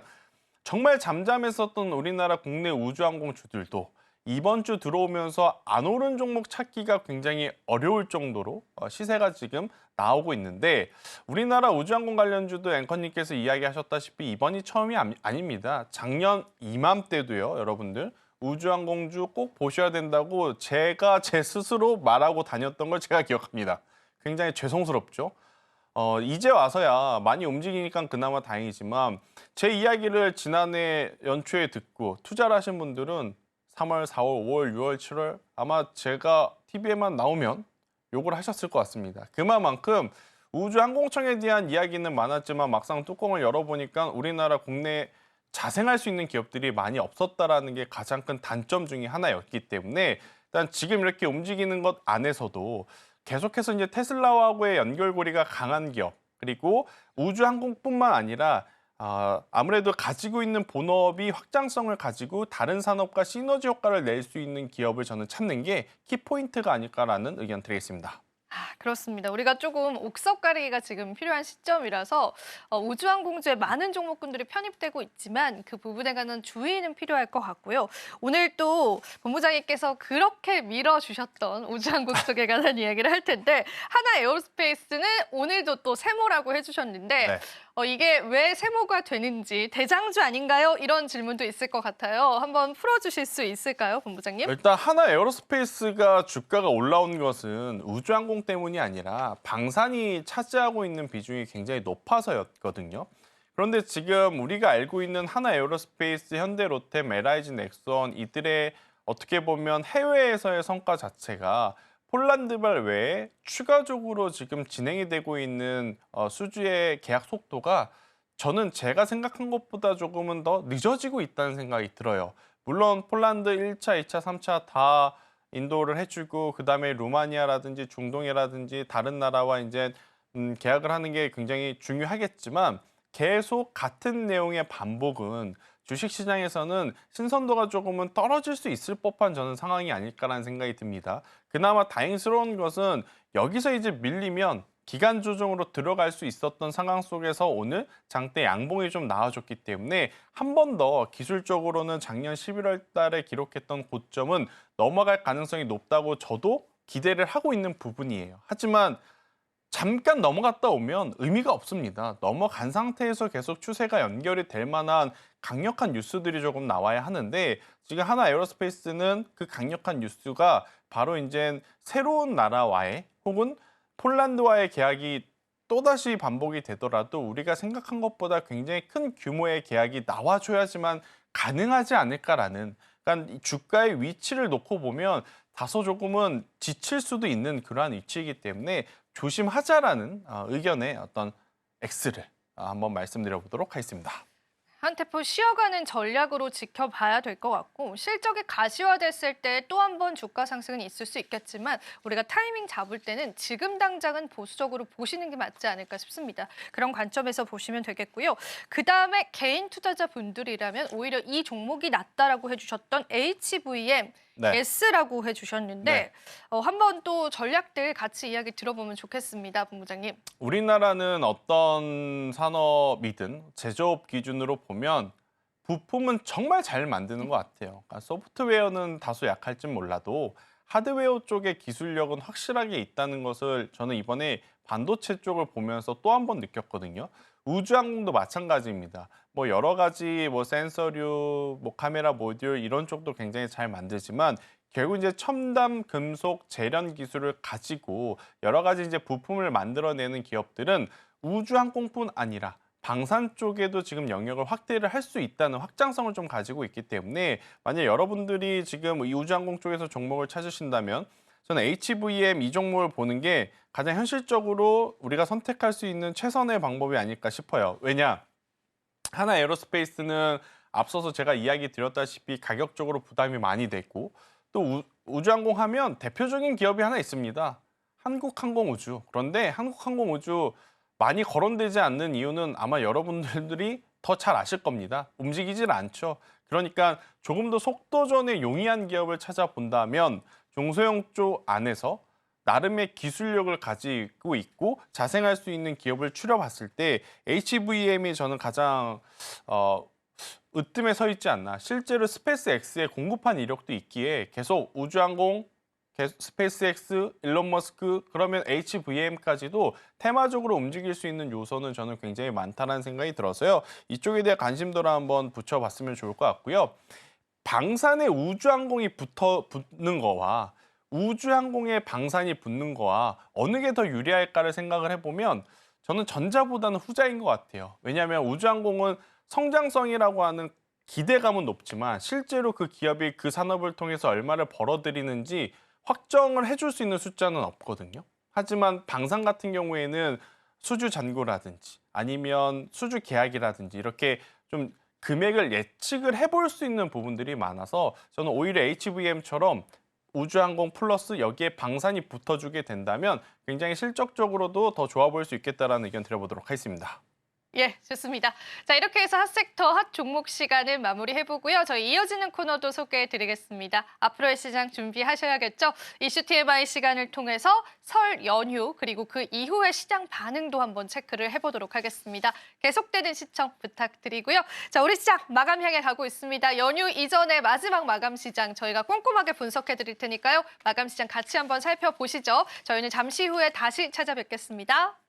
정말 잠잠했었던 우리나라 국내 우주항공주들도 이번 주 들어오면서 안 오른 종목 찾기가 굉장히 어려울 정도로 시세가 지금 나오고 있는데 우리나라 우주항공 관련주도 앵커님께서 이야기하셨다시피 이번이 처음이 아닙니다. 작년 이맘때도요, 여러분들. 우주항공주 꼭 보셔야 된다고 제가 제 스스로 말하고 다녔던 걸 제가 기억합니다. 굉장히 죄송스럽죠. 이제 와서야 많이 움직이니까 그나마 다행이지만 제 이야기를 지난해 연초에 듣고 투자를 하신 분들은 3월, 4월, 5월, 6월, 7월 아마 제가 TV에만 나오면 욕을 하셨을 것 같습니다. 그만큼 우주항공청에 대한 이야기는 많았지만 막상 뚜껑을 열어보니까 우리나라 국내 자생할 수 있는 기업들이 많이 없었다라는 게 가장 큰 단점 중에 하나였기 때문에 일단 지금 이렇게 움직이는 것 안에서도 계속해서 이제 테슬라하고의 연결고리가 강한 기업 그리고 우주항공뿐만 아니라 아무래도 가지고 있는 본업이 확장성을 가지고 다른 산업과 시너지 효과를 낼 수 있는 기업을 저는 찾는 게 키포인트가 아닐까라는 의견 드리겠습니다. 그렇습니다. 우리가 조금 옥석 가리기가 지금 필요한 시점이라서 우주항공주에 많은 종목군들이 편입되고 있지만 그 부분에 관한 주의는 필요할 것 같고요. 오늘 또 본부장님께서 그렇게 밀어주셨던 우주항공 쪽에 관한 이야기를 할 텐데 하나 에어로스페이스는 오늘도 또 세모라고 해주셨는데 네. 이게 왜 세모가 되는지 대장주 아닌가요? 이런 질문도 있을 것 같아요. 한번 풀어주실 수 있을까요, 본부장님? 일단 하나 에어로스페이스가 주가가 올라온 것은 우주항공 때문이 아니라 방산이 차지하고 있는 비중이 굉장히 높아서였거든요. 그런데 지금 우리가 알고 있는 하나 에어로스페이스, 현대로템, LIG, 넥선 이들의 어떻게 보면 해외에서의 성과 자체가 폴란드발 외에 추가적으로 지금 진행이 되고 있는 수주의 계약 속도가 저는 제가 생각한 것보다 조금은 더 늦어지고 있다는 생각이 들어요. 물론 폴란드 1차, 2차, 3차 다 인도를 해주고 그다음에 루마니아라든지 중동이라든지 다른 나라와 이제 계약을 하는 게 굉장히 중요하겠지만 계속 같은 내용의 반복은 주식시장에서는 신선도가 조금은 떨어질 수 있을 법한 저는 상황이 아닐까라는 생각이 듭니다. 그나마 다행스러운 것은 여기서 이제 밀리면 기간 조정으로 들어갈 수 있었던 상황 속에서 오늘 장대 양봉이 좀 나와줬기 때문에 한 번 더 기술적으로는 작년 11월 달에 기록했던 고점은 넘어갈 가능성이 높다고 저도 기대를 하고 있는 부분이에요. 하지만 잠깐 넘어갔다 오면 의미가 없습니다. 넘어간 상태에서 계속 추세가 연결이 될 만한 강력한 뉴스들이 조금 나와야 하는데 지금 하나 에어로스페이스는 그 강력한 뉴스가 바로 이제 새로운 나라와의 혹은 폴란드와의 계약이 또다시 반복이 되더라도 우리가 생각한 것보다 굉장히 큰 규모의 계약이 나와줘야지만 가능하지 않을까라는 그러니까 이 주가의 위치를 놓고 보면 다소 조금은 지칠 수도 있는 그러한 위치이기 때문에 조심하자라는 의견의 어떤 X를 한번 말씀드려 보도록 하겠습니다. 한 테포 쉬어가는 전략으로 지켜봐야 될 것 같고 실적이 가시화됐을 때 또 한 번 주가 상승은 있을 수 있겠지만 우리가 타이밍 잡을 때는 지금 당장은 보수적으로 보시는 게 맞지 않을까 싶습니다. 그런 관점에서 보시면 되겠고요. 그다음에 개인 투자자분들이라면 오히려 이 종목이 낫다라고 해주셨던 HVM 네. S라고 해주셨는데 네. 한번 또 전략들 같이 이야기 들어보면 좋겠습니다, 본부장님. 우리나라는 어떤 산업이든 제조업 기준으로 보면 부품은 정말 잘 만드는 것 같아요. 그러니까 소프트웨어는 다소 약할지 몰라도 하드웨어 쪽의 기술력은 확실하게 있다는 것을 저는 이번에 반도체 쪽을 보면서 또 한 번 느꼈거든요. 우주항공도 마찬가지입니다. 뭐 여러 가지 뭐 센서류, 뭐 카메라 모듈 이런 쪽도 굉장히 잘 만들지만 결국 이제 첨단 금속 재련 기술을 가지고 여러 가지 이제 부품을 만들어내는 기업들은 우주항공뿐 아니라 방산 쪽에도 지금 영역을 확대를 할 수 있다는 확장성을 좀 가지고 있기 때문에 만약 여러분들이 지금 이 우주항공 쪽에서 종목을 찾으신다면 저는 HVM 이 종목을 보는 게 가장 현실적으로 우리가 선택할 수 있는 최선의 방법이 아닐까 싶어요. 왜냐? 하나 에어로스페이스는 앞서서 제가 이야기 드렸다시피 가격적으로 부담이 많이 됐고 또 우주항공 하면 대표적인 기업이 하나 있습니다. 한국항공우주. 그런데 한국항공우주 많이 거론되지 않는 이유는 아마 여러분들이 더 잘 아실 겁니다. 움직이질 않죠. 그러니까 조금 더 속도전에 용이한 기업을 찾아본다면 중소형 쪽 안에서 나름의 기술력을 가지고 있고 자생할 수 있는 기업을 추려봤을 때 HVM이 저는 가장 으뜸에 서 있지 않나. 실제로 스페이스X의 공급한 이력도 있기에 계속 우주항공, 스페이스X, 일론 머스크, 그러면 HVM까지도 테마적으로 움직일 수 있는 요소는 저는 굉장히 많다는 생각이 들어서요. 이쪽에 대해 관심도를 한번 붙여봤으면 좋을 것 같고요. 방산에 우주항공이 붙는 거와 우주항공에 방산이 붙는 거와 어느 게 더 유리할까를 생각을 해보면 저는 전자보다는 후자인 것 같아요. 왜냐하면 우주항공은 성장성이라고 하는 기대감은 높지만 실제로 그 기업이 그 산업을 통해서 얼마를 벌어들이는지 확정을 해줄 수 있는 숫자는 없거든요. 하지만 방산 같은 경우에는 수주 잔고라든지 아니면 수주 계약이라든지 이렇게 좀 금액을 예측을 해볼 수 있는 부분들이 많아서 저는 오히려 HVM처럼 우주항공 플러스 여기에 방산이 붙어주게 된다면 굉장히 실적적으로도 더 좋아 보일 수 있겠다라는 의견 드려보도록 하겠습니다. 예, 좋습니다. 자, 이렇게 해서 핫섹터, 핫 종목 시간을 마무리해보고요. 저희 이어지는 코너도 소개해드리겠습니다. 앞으로의 시장 준비하셔야겠죠? 이슈 TMI 시간을 통해서 설 연휴 그리고 그 이후의 시장 반응도 한번 체크를 해보도록 하겠습니다. 계속되는 시청 부탁드리고요. 자, 우리 시장 마감 향해 가고 있습니다. 연휴 이전의 마지막 마감 시장 저희가 꼼꼼하게 분석해드릴 테니까요. 마감 시장 같이 한번 살펴보시죠. 저희는 잠시 후에 다시 찾아뵙겠습니다.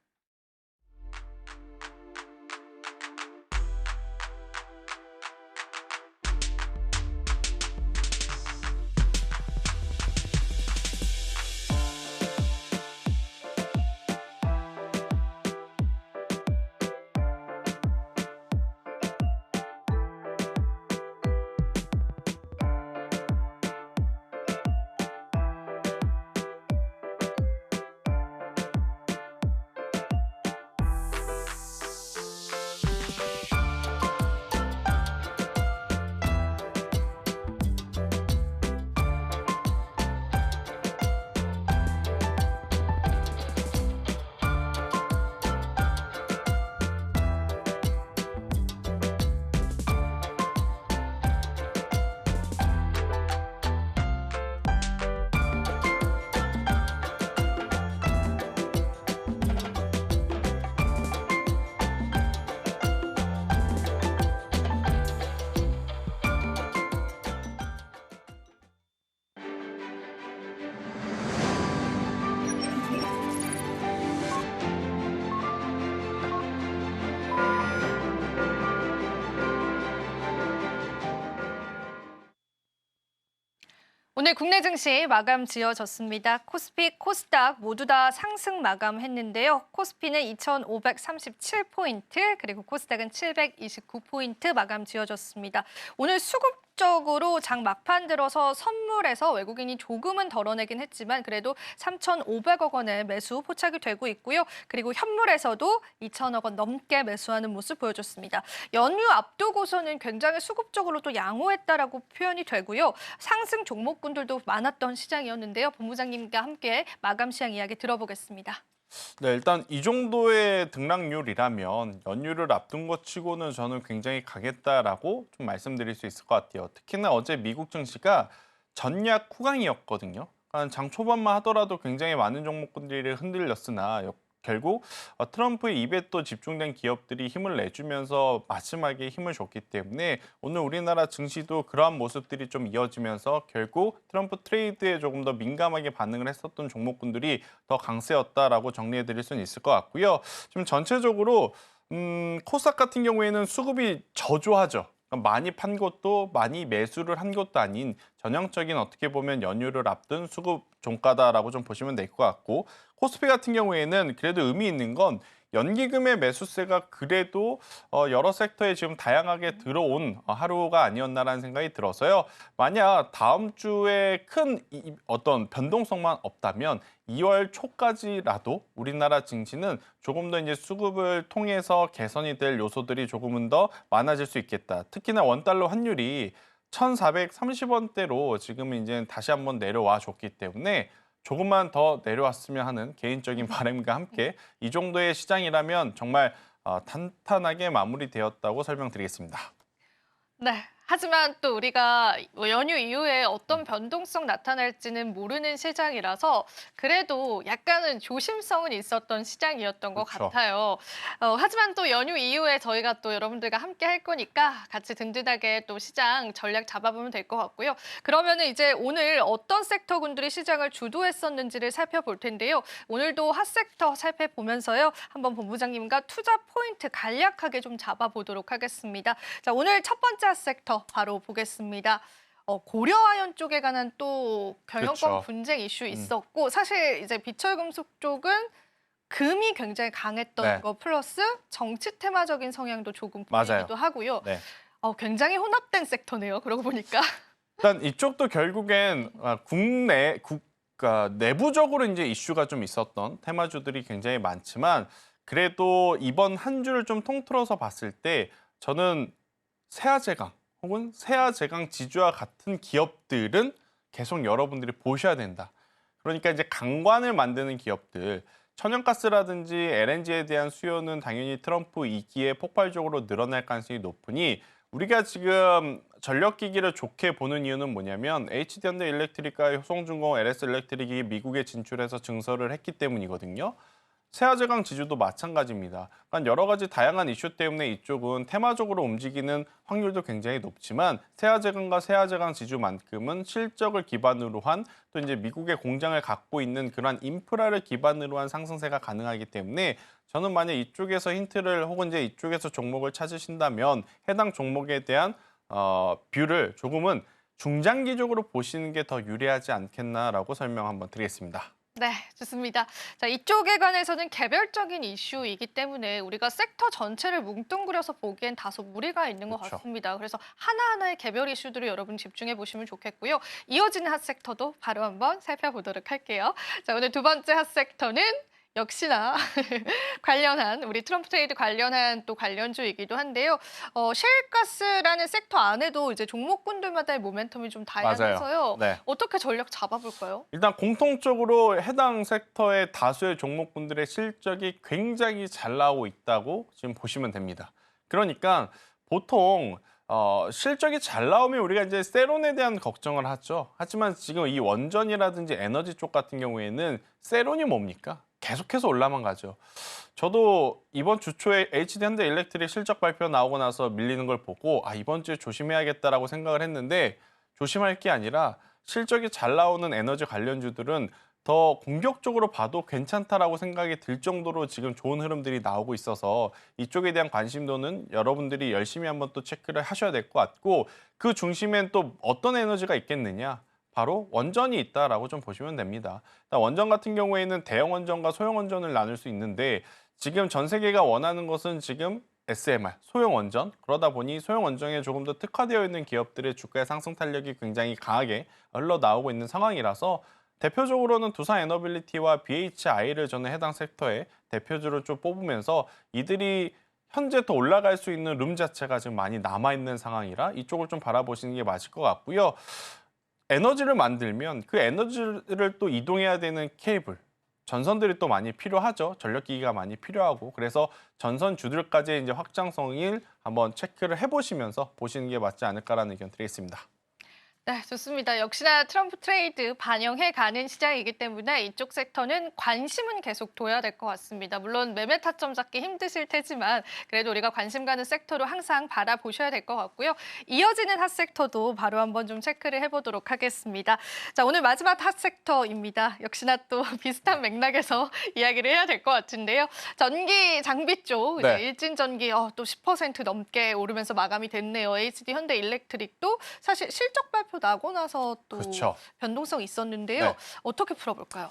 오늘 국내 증시 마감 지어졌습니다. 코스피, 코스닥 모두 다 상승 마감했는데요. 코스피는 2,537포인트, 그리고 코스닥은 729포인트 마감 지어졌습니다. 오늘 수급적으로 장 막판 들어서 선물에서 외국인이 조금은 덜어내긴 했지만 그래도 3,500억 원의 매수 포착이 되고 있고요. 그리고 현물에서도 2,000억 원 넘게 매수하는 모습 보여줬습니다. 연휴 앞두고서는 굉장히 수급적으로 또 양호했다라고 표현이 되고요. 상승 종목군들도 많았던 시장이었는데요. 본부장님과 함께 마감 시장 이야기 들어보겠습니다. 네, 일단 이 정도의 등락률이라면 연휴를 앞둔 것 치고는 저는 굉장히 강했다라고 좀 말씀드릴 수 있을 것 같아요. 특히나 어제 미국 증시가 전략 후강이었거든요. 그러니까 장 초반만 하더라도 굉장히 많은 종목군들이 흔들렸으나 결국 트럼프의 입에 또 집중된 기업들이 힘을 내주면서 마지막에 힘을 줬기 때문에 오늘 우리나라 증시도 그러한 모습들이 좀 이어지면서 결국 트럼프 트레이드에 조금 더 민감하게 반응을 했었던 종목군들이 더 강세였다라고 정리해드릴 수는 있을 것 같고요. 좀 전체적으로 코스닥 같은 경우에는 수급이 저조하죠. 그러니까 많이 판 것도 많이 매수를 한 것도 아닌 전형적인 어떻게 보면 연휴를 앞둔 수급 종가다라고 좀 보시면 될 것 같고 코스피 같은 경우에는 그래도 의미 있는 건 연기금의 매수세가 그래도 여러 섹터에 지금 다양하게 들어온 하루가 아니었나라는 생각이 들어서요. 만약 다음 주에 큰 어떤 변동성만 없다면 2월 초까지라도 우리나라 증시는 조금 더 이제 수급을 통해서 개선이 될 요소들이 조금은 더 많아질 수 있겠다. 특히나 원달러 환율이 1,430원대로 지금 이제 다시 한번 내려와 줬기 때문에 조금만 더 내려왔으면 하는 개인적인 바람과 함께 이 정도의 시장이라면 정말 탄탄하게 마무리되었다고 설명드리겠습니다. 네, 하지만 또 우리가 뭐 연휴 이후에 어떤 변동성 나타날지는 모르는 시장이라서 그래도 약간은 조심성은 있었던 시장이었던 것 그렇죠. 같아요. 하지만 또 연휴 이후에 저희가 또 여러분들과 함께 할 거니까 같이 든든하게 또 시장 전략 잡아보면 될 것 같고요. 그러면은 이제 오늘 어떤 섹터군들이 시장을 주도했었는지를 살펴볼 텐데요. 오늘도 핫섹터 살펴보면서요. 한번 본부장님과 투자 포인트 간략하게 좀 잡아보도록 하겠습니다. 자, 오늘 첫 번째 핫섹터 바로 보겠습니다. 고려아연 쪽에 관한 또 경영권 그렇죠. 분쟁 이슈 있었고 사실 이제 비철금속 쪽은 금이 굉장히 강했던 네. 거 플러스 정치 테마적인 성향도 조금 맞아요. 보이기도 하고요. 네. 굉장히 혼합된 섹터네요. 그러고 보니까. 일단 이쪽도 결국엔 그러니까 내부적으로 이제 이슈가 좀 있었던 테마주들이 굉장히 많지만 그래도 이번 한 주를 좀 통틀어서 봤을 때 저는 세아제강 혹은 세아제강 지주와 같은 기업들은 계속 여러분들이 보셔야 된다. 그러니까 이제 강관을 만드는 기업들, 천연가스라든지 LNG에 대한 수요는 당연히 트럼프 2기에 폭발적으로 늘어날 가능성이 높으니 우리가 지금 전력기기를 좋게 보는 이유는 뭐냐면 HD현대일렉트릭과 효성중공업, LS엘렉트릭이 미국에 진출해서 증설을 했기 때문이거든요. 세아제강 지주도 마찬가지입니다. 그러니까 여러 가지 다양한 이슈 때문에 이쪽은 테마적으로 움직이는 확률도 굉장히 높지만 세아제강과 세아제강 지주만큼은 실적을 기반으로 한 또 이제 미국의 공장을 갖고 있는 그러한 인프라를 기반으로 한 상승세가 가능하기 때문에 저는 만약 이쪽에서 힌트를 혹은 이제 이쪽에서 종목을 찾으신다면 해당 종목에 대한 뷰를 조금은 중장기적으로 보시는 게 더 유리하지 않겠나라고 설명 한번 드리겠습니다. 네, 좋습니다. 자, 이쪽에 관해서는 개별적인 이슈이기 때문에 우리가 섹터 전체를 뭉뚱그려서 보기엔 다소 무리가 있는 것 그렇죠. 같습니다. 그래서 하나하나의 개별 이슈들을 여러분 집중해 보시면 좋겠고요. 이어지는 핫섹터도 바로 한번 살펴보도록 할게요. 자, 오늘 두 번째 핫섹터는 역시나 관련한 우리 트럼프 트레이드 관련한 또 관련주이기도 한데요. 셰일가스라는 섹터 안에도 이제 종목군들마다의 모멘텀이 좀 다양해서요. 네. 어떻게 전략 잡아볼까요? 일단 공통적으로 해당 섹터의 다수의 종목군들의 실적이 굉장히 잘 나오고 있다고 지금 보시면 됩니다. 그러니까 보통 실적이 잘 나오면 우리가 이제 세론에 대한 걱정을 하죠. 하지만 지금 이 원전이라든지 에너지 쪽 같은 경우에는 세론이 뭡니까? 계속해서 올라만 가죠. 저도 이번 주 초에 HD현대일렉트릭 실적 발표 나오고 나서 밀리는 걸 보고 이번 주에 조심해야겠다라고 생각을 했는데 조심할 게 아니라 실적이 잘 나오는 에너지 관련주들은 더 공격적으로 봐도 괜찮다라고 생각이 들 정도로 지금 좋은 흐름들이 나오고 있어서 이쪽에 대한 관심도는 여러분들이 열심히 한번 또 체크를 하셔야 될 것 같고 그 중심엔 또 어떤 에너지가 있겠느냐? 바로 원전이 있다라고 좀 보시면 됩니다. 원전 같은 경우에는 대형 원전과 소형 원전을 나눌 수 있는데 지금 전 세계가 원하는 것은 지금 SMR, 소형 원전. 그러다 보니 소형 원전에 조금 더 특화되어 있는 기업들의 주가의 상승 탄력이 굉장히 강하게 흘러나오고 있는 상황이라서 대표적으로는 두산 에너빌리티와 BHI를 저는 해당 섹터에 대표주로 좀 뽑으면서 이들이 현재 더 올라갈 수 있는 룸 자체가 지금 많이 남아있는 상황이라 이쪽을 좀 바라보시는 게 맞을 것 같고요. 에너지를 만들면 그 에너지를 또 이동해야 되는 케이블, 전선들이 또 많이 필요하죠. 전력기기가 많이 필요하고 그래서 전선주들까지 이제 확장성을 한번 체크를 해보시면서 보시는 게 맞지 않을까라는 의견 드리겠습니다. 네, 좋습니다. 역시나 트럼프 트레이드 반영해가는 시장이기 때문에 이쪽 섹터는 관심은 계속 둬야 될 것 같습니다. 물론 매매 타점 잡기 힘드실 테지만 그래도 우리가 관심 가는 섹터로 항상 바라보셔야 될 것 같고요. 이어지는 핫섹터도 바로 한번 좀 체크를 해보도록 하겠습니다. 자, 오늘 마지막 핫섹터입니다. 역시나 또 비슷한 맥락에서 이야기를 해야 될 것 같은데요. 전기 장비 쪽, 네. 이제 일진전기 또 10% 넘게 오르면서 마감이 됐네요. HD 현대일렉트릭도 사실 실적 발표 나고 나서 또 그렇죠. 변동성 있었는데요. 네. 어떻게 풀어볼까요?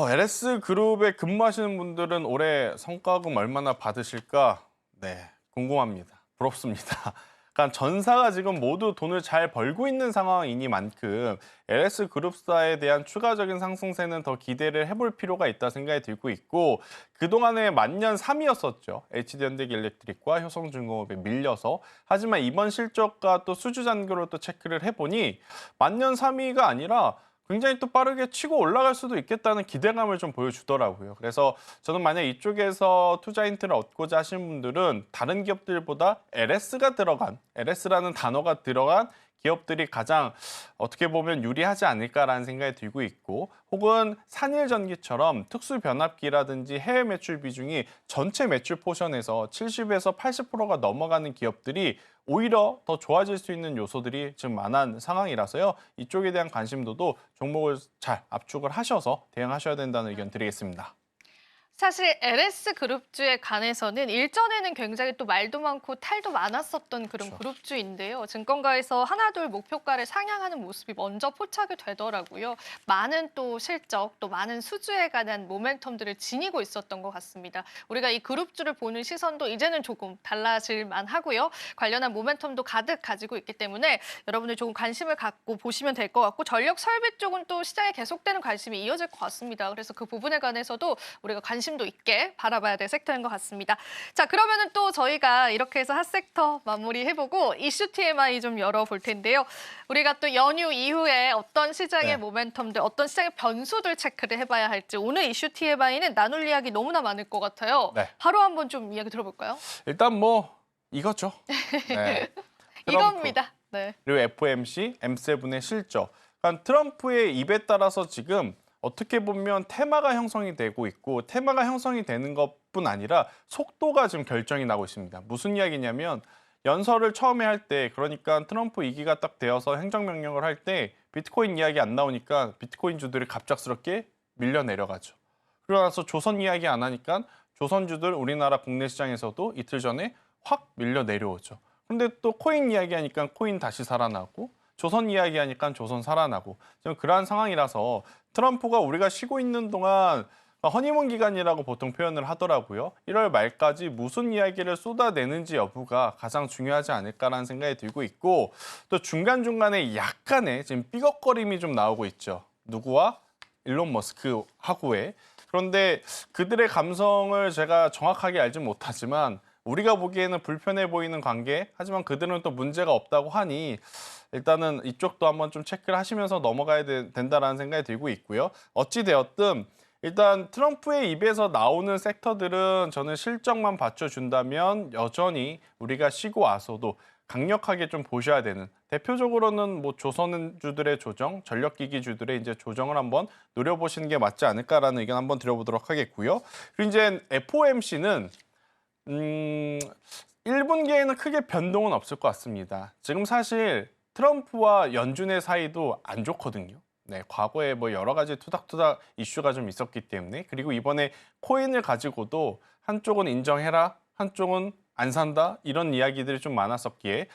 LS 그룹에 근무하시는 분들은 올해 성과금 얼마나 받으실까? 네, 궁금합니다. 부럽습니다. 그러니까 전사가 지금 모두 돈을 잘 벌고 있는 상황이니만큼 LS 그룹사에 대한 추가적인 상승세는 더 기대를 해볼 필요가 있다 생각이 들고 있고 그동안에 만년 3위였었죠. HD현대일렉트릭과 효성중공업에 밀려서. 하지만 이번 실적과 또 수주 잔고를 또 체크를 해보니 만년 3위가 아니라 굉장히 또 빠르게 치고 올라갈 수도 있겠다는 기대감을 좀 보여주더라고요. 그래서 저는 만약 이쪽에서 투자 힌트를 얻고자 하시는 분들은 다른 기업들보다 LS라는 단어가 들어간 기업들이 가장 어떻게 보면 유리하지 않을까라는 생각이 들고 있고, 혹은 산일전기처럼 특수변압기라든지 해외 매출 비중이 전체 매출 포션에서 70에서 80%가 넘어가는 기업들이 오히려 더 좋아질 수 있는 요소들이 지금 많은 상황이라서요. 이쪽에 대한 관심도도 종목을 잘 압축을 하셔서 대응하셔야 된다는 의견 드리겠습니다. 사실 LS 그룹주에 관해서는 일전에는 굉장히 또 말도 많고 탈도 많았었던 그런 그렇죠. 그룹주인데요. 증권가에서 하나둘 목표가를 상향하는 모습이 먼저 포착이 되더라고요. 많은 또 실적, 또 많은 수주에 관한 모멘텀들을 지니고 있었던 것 같습니다. 우리가 이 그룹주를 보는 시선도 이제는 조금 달라질 만하고요. 관련한 모멘텀도 가득 가지고 있기 때문에 여러분들 조금 관심을 갖고 보시면 될 것 같고, 전력 설비 쪽은 또 시장에 계속되는 관심이 이어질 것 같습니다. 그래서 그 부분에 관해서도 우리가 관심도 있게 바라봐야 될 섹터인 것 같습니다. 자, 그러면은 또 저희가 이렇게 해서 핫섹터 마무리해보고 이슈 TMI 좀 열어볼 텐데요. 우리가 또 연휴 이후에 어떤 시장의 모멘텀들, 어떤 시장의 변수들 체크를 해봐야 할지, 오늘 이슈 TMI는 나눌 이야기 너무나 많을 것 같아요. 네. 바로 한번 좀 이야기 들어볼까요? 일단 뭐 이거죠. 네. 트럼프. 이겁니다. 네. 그리고 FOMC, M7의 실적. 그러니까 트럼프의 입에 따라서 지금 어떻게 보면 테마가 형성이 되고 있고, 테마가 형성이 되는 것뿐 아니라 속도가 지금 결정이 나고 있습니다. 무슨 이야기냐면, 연설을 처음에 할 때, 그러니까 트럼프 2기가 딱 되어서 행정명령을 할 때 비트코인 이야기 안 나오니까 비트코인 주들이 갑작스럽게 밀려 내려가죠. 그러고 나서 조선 이야기 안 하니까 조선주들 우리나라 국내 시장에서도 이틀 전에 확 밀려 내려오죠. 근데 또 코인 이야기 하니까 코인 다시 살아나고, 조선 이야기 하니까 조선 살아나고, 지금 그러한 상황이라서 트럼프가 우리가 쉬고 있는 동안 허니문 기간이라고 보통 표현을 하더라고요. 1월 말까지 무슨 이야기를 쏟아내는지 여부가 가장 중요하지 않을까라는 생각이 들고 있고, 또 중간중간에 약간의 지금 삐걱거림이 좀 나오고 있죠. 누구와? 일론 머스크하고의. 그런데 그들의 감성을 제가 정확하게 알지 못하지만 우리가 보기에는 불편해 보이는 관계, 하지만 그들은 또 문제가 없다고 하니 일단은 이쪽도 한번 좀 체크를 하시면서 넘어가야 된다라는 생각이 들고 있고요. 어찌되었든 일단 트럼프의 입에서 나오는 섹터들은 저는 실적만 받쳐준다면 여전히 우리가 쉬고 와서도 강력하게 좀 보셔야 되는, 대표적으로는 뭐 조선주들의 조정, 전력기기주들의 이제 조정을 한번 노려보시는 게 맞지 않을까라는 의견 한번 드려보도록 하겠고요. 그리고 이제 FOMC는 1분기에는 크게 변동은 없을 것 같습니다. 지금 사실 트럼프와 연준의 사이도 안 좋거든요. 네, 과거에 뭐 여러 가지 투닥투닥 이슈가 좀 있었기 때문에, 그리고 이번에 코인을 가지고도 한쪽은 인정해라, 한쪽은 안 산다, 이런 이야기들이 좀 많았었기에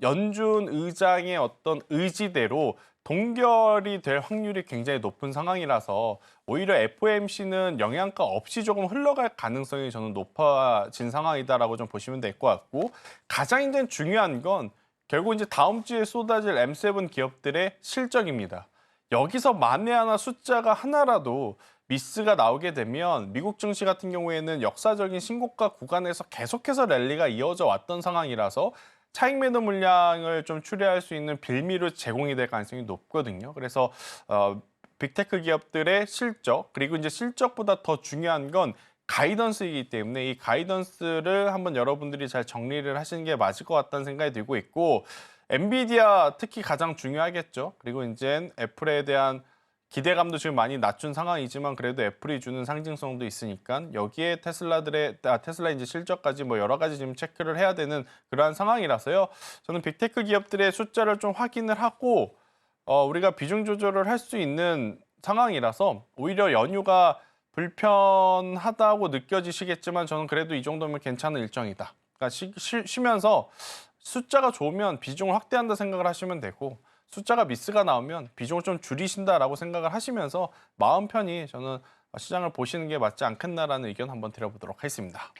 연준 의장의 어떤 의지대로 동결이 될 확률이 굉장히 높은 상황이라서 오히려 FOMC는 영향가 없이 조금 흘러갈 가능성이 저는 높아진 상황이다라고 좀 보시면 될 것 같고, 가장 이제 중요한 건 결국 이제 다음 주에 쏟아질 M7 기업들의 실적입니다. 여기서 만에 하나 숫자가 하나라도 미스가 나오게 되면 미국 증시 같은 경우에는 역사적인 신고가 구간에서 계속해서 랠리가 이어져 왔던 상황이라서 차익 매도 물량을 좀 추리할 수 있는 빌미로 제공이 될 가능성이 높거든요. 그래서 빅테크 기업들의 실적, 그리고 이제 실적보다 더 중요한 건 가이던스이기 때문에 이 가이던스를 한번 여러분들이 잘 정리를 하시는 게 맞을 것 같다는 생각이 들고 있고, 엔비디아 특히 가장 중요하겠죠. 그리고 이제 애플에 대한 기대감도 지금 많이 낮춘 상황이지만 그래도 애플이 주는 상징성도 있으니까 여기에 테슬라 이제 실적까지 뭐 여러 가지 지금 체크를 해야 되는 그러한 상황이라서요. 저는 빅테크 기업들의 숫자를 좀 확인을 하고 우리가 비중 조절을 할 수 있는 상황이라서 오히려 연휴가 불편하다고 느껴지시겠지만 저는 그래도 이 정도면 괜찮은 일정이다. 그러니까 쉬면서 숫자가 좋으면 비중을 확대한다 생각을 하시면 되고, 숫자가 미스가 나오면 비중을 좀 줄이신다라고 생각을 하시면서 마음 편히 저는 시장을 보시는 게 맞지 않겠나라는 의견 한번 드려보도록 하겠습니다.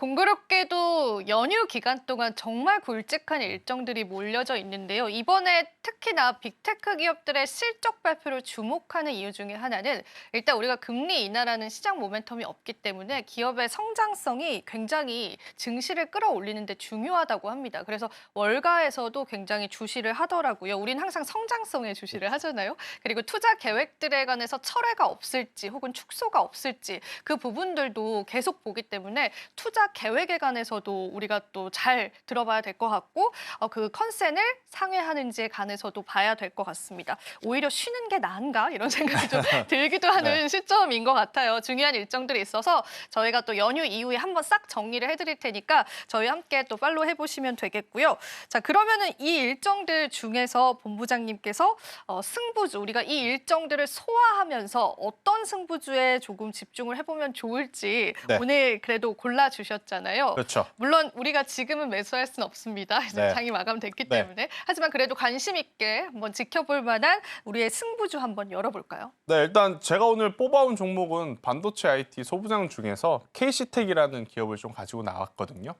공교롭게도 연휴 기간 동안 정말 굵직한 일정들이 몰려져 있는데요. 이번에 특히나 빅테크 기업들의 실적 발표를 주목하는 이유 중에 하나는 일단 우리가 금리 인하라는 시장 모멘텀이 없기 때문에 기업의 성장성이 굉장히 증시를 끌어올리는 데 중요하다고 합니다. 그래서 월가에서도 굉장히 주시를 하더라고요. 우린 항상 성장성에 주시를 하잖아요. 그리고 투자 계획들에 관해서 철회가 없을지 혹은 축소가 없을지 그 부분들도 계속 보기 때문에 투자 계획에 관해서도 우리가 또 잘 들어봐야 될 것 같고 그 컨센을 상회하는지에 관해서도 봐야 될 것 같습니다. 오히려 쉬는 게 나은가 이런 생각이 좀 들기도 하는 시점인 것 같아요. 중요한 일정들이 있어서 저희가 또 연휴 이후에 한번 싹 정리를 해드릴 테니까 저희 함께 또 팔로우 해보시면 되겠고요. 자, 그러면은 이 일정들 중에서 본부장님께서 승부주, 우리가 이 일정들을 소화하면서 어떤 승부주에 조금 집중을 해보면 좋을지 네. 오늘 그래도 골라주셨잖아요. 그렇죠. 물론 우리가 지금은 매수할 수는 없습니다. 이제 네. 장이 마감됐기 네. 때문에. 하지만 그래도 관심 있게 한번 지켜볼 만한 우리의 승부주 한번 열어볼까요? 네, 일단 제가 오늘 뽑아온 종목은 반도체 IT 소부장 중에서 KC텍이라는 기업을 좀 가지고 나왔거든요.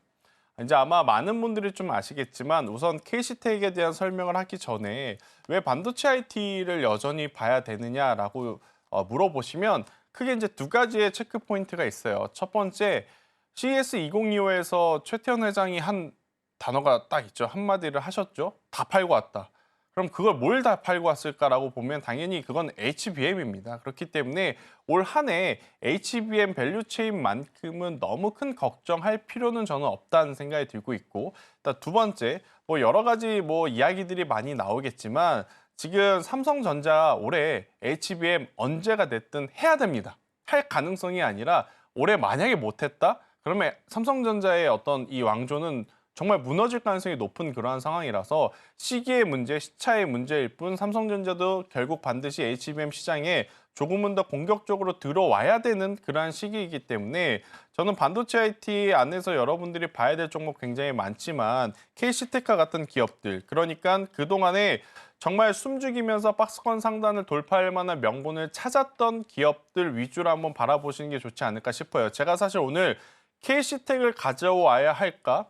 이제 아마 많은 분들이 좀 아시겠지만 우선 KC텍에 대한 설명을 하기 전에 왜 반도체 IT를 여전히 봐야 되느냐라고 물어보시면 크게 이제 두 가지의 체크 포인트가 있어요. 첫 번째, CES 2025에서 최태원 회장이 한 단어가 딱 있죠. 한마디를 하셨죠. 다 팔고 왔다. 그럼 그걸 뭘 다 팔고 왔을까라고 보면 당연히 그건 HBM입니다. 그렇기 때문에 올 한 해 HBM 밸류체인만큼은 너무 큰 걱정할 필요는 저는 없다는 생각이 들고 있고, 일단 두 번째, 뭐 여러 가지 뭐 이야기들이 많이 나오겠지만 지금 삼성전자 올해 HBM 언제가 됐든 해야 됩니다. 할 가능성이 아니라 올해 만약에 못했다? 그러면 삼성전자의 어떤 이 왕조는 정말 무너질 가능성이 높은 그러한 상황이라서 시기의 문제, 시차의 문제일 뿐 삼성전자도 결국 반드시 HBM 시장에 조금은 더 공격적으로 들어와야 되는 그러한 시기이기 때문에 저는 반도체 IT 안에서 여러분들이 봐야 될 종목 굉장히 많지만 KC테크와 같은 기업들, 그러니까 그동안에 정말 숨죽이면서 박스권 상단을 돌파할 만한 명분을 찾았던 기업들 위주로 한번 바라보시는 게 좋지 않을까 싶어요. 제가 사실 오늘 KC텍을 가져와야 할까?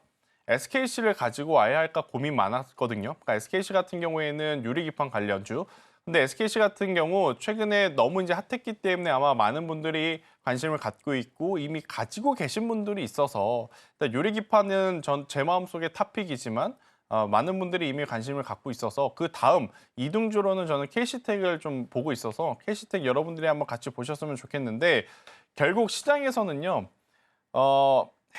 SKC를 가지고 와야 할까 고민 많았거든요. 그러니까 SKC 같은 경우에는 유리기판 관련주. 근데 SKC 같은 경우 최근에 너무 이제 핫했기 때문에 아마 많은 분들이 관심을 갖고 있고 이미 가지고 계신 분들이 있어서 일단 유리기판은 제 마음속에 탑픽이지만 많은 분들이 이미 관심을 갖고 있어서 그 다음 이등주로는 저는 KC텍을 좀 보고 있어서 KC텍 여러분들이 한번 같이 보셨으면 좋겠는데 결국 시장에서는요.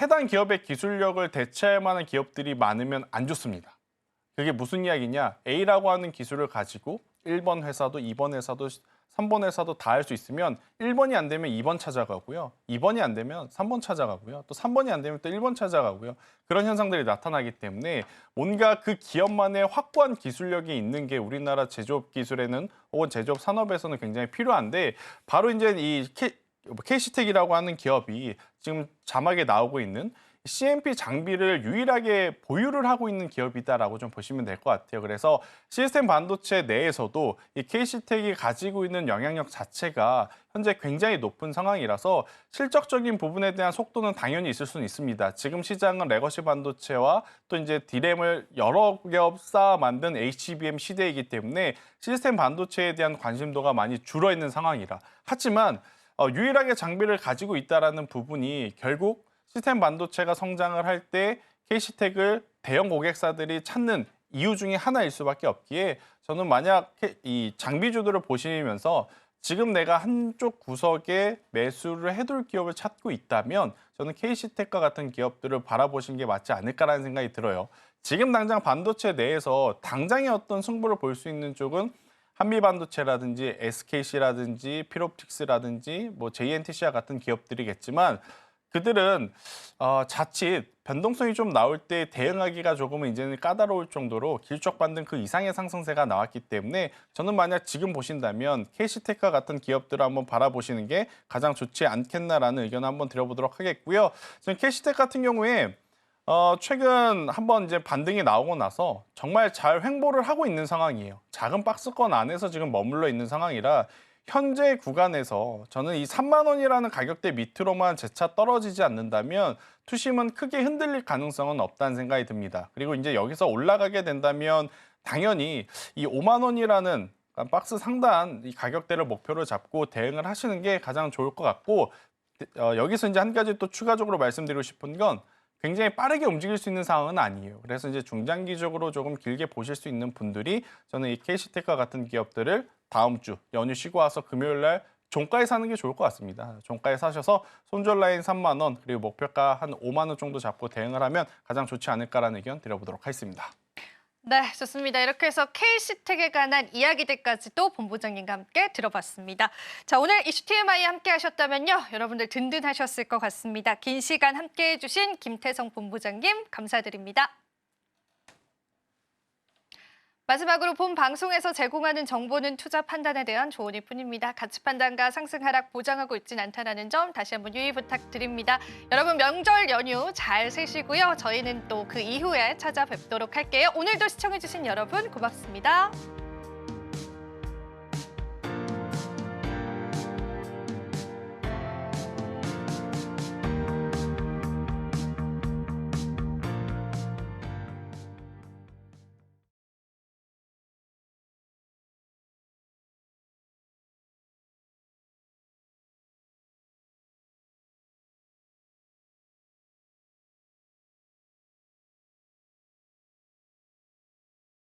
해당 기업의 기술력을 대체할 만한 기업들이 많으면 안 좋습니다. 그게 무슨 이야기냐? A라고 하는 기술을 가지고 1번 회사도 2번 회사도 3번 회사도 다 할 수 있으면 1번이 안 되면 2번 찾아가고요. 2번이 안 되면 3번 찾아가고요. 또 3번이 안 되면 또 1번 찾아가고요. 그런 현상들이 나타나기 때문에 뭔가 그 기업만의 확고한 기술력이 있는 게 우리나라 제조업 기술에는 혹은 제조업 산업에서는 굉장히 필요한데 바로 이제 이 KC텍이라고 하는 기업이 지금 자막에 나오고 있는 CMP 장비를 유일하게 보유를 하고 있는 기업이다라고 좀 보시면 될 것 같아요. 그래서 시스템 반도체 내에서도 이 KC텍이 가지고 있는 영향력 자체가 현재 굉장히 높은 상황이라서 실적적인 부분에 대한 속도는 당연히 있을 수는 있습니다. 지금 시장은 레거시 반도체와 또 이제 D램을 여러 기업 쌓아 만든 HBM 시대이기 때문에 시스템 반도체에 대한 관심도가 많이 줄어 있는 상황이라. 하지만 유일하게 장비를 가지고 있다라는 부분이 결국 시스템 반도체가 성장을 할 때 KC텍을 대형 고객사들이 찾는 이유 중에 하나일 수밖에 없기에 저는 만약 이 장비주들을 보시면서 지금 내가 한쪽 구석에 매수를 해둘 기업을 찾고 있다면 저는 KC텍과 같은 기업들을 바라보시는 게 맞지 않을까라는 생각이 들어요. 지금 당장 반도체 내에서 당장의 어떤 승부를 볼 수 있는 쪽은 한미반도체라든지 SKC라든지 필옵틱스라든지 뭐 JNTC와 같은 기업들이겠지만 그들은 자칫 변동성이 좀 나올 때 대응하기가 조금은 이제는 까다로울 정도로 길쭉반등 그 이상의 상승세가 나왔기 때문에 저는 만약 지금 보신다면 KC텍과 같은 기업들을 한번 바라보시는 게 가장 좋지 않겠나라는 의견을 한번 드려보도록 하겠고요. 지금 KC텍 같은 경우에 최근 한번 이제 반등이 나오고 나서 정말 잘 횡보를 하고 있는 상황이에요. 작은 박스권 안에서 지금 머물러 있는 상황이라 현재 구간에서 저는 이 3만 원이라는 가격대 밑으로만 재차 떨어지지 않는다면 투심은 크게 흔들릴 가능성은 없다는 생각이 듭니다. 그리고 이제 여기서 올라가게 된다면 당연히 이 5만 원이라는 박스 상단 이 가격대를 목표로 잡고 대응을 하시는 게 가장 좋을 것 같고 여기서 이제 한 가지 또 추가적으로 말씀드리고 싶은 건 굉장히 빠르게 움직일 수 있는 상황은 아니에요. 그래서 이제 중장기적으로 조금 길게 보실 수 있는 분들이 저는 이 KC텍과 같은 기업들을 다음 주 연휴 쉬고 와서 금요일 날 종가에 사는 게 좋을 것 같습니다. 종가에 사셔서 손절 라인 3만 원 그리고 목표가 한 5만 원 정도 잡고 대응을 하면 가장 좋지 않을까라는 의견 드려보도록 하겠습니다. 네, 좋습니다. 이렇게 해서 KC텍에 관한 이야기들까지도 본부장님과 함께 들어봤습니다. 자, 오늘 이슈 TMI 함께 하셨다면요. 여러분들 든든하셨을 것 같습니다. 긴 시간 함께 해주신 김태성 본부장님 감사드립니다. 마지막으로 본 방송에서 제공하는 정보는 투자 판단에 대한 조언일 뿐입니다. 가치 판단과 상승 하락 보장하고 있진 않다는 점 다시 한번 유의 부탁드립니다. 여러분 명절 연휴 잘 쉬시고요. 저희는 또 그 이후에 찾아뵙도록 할게요. 오늘도 시청해주신 여러분 고맙습니다.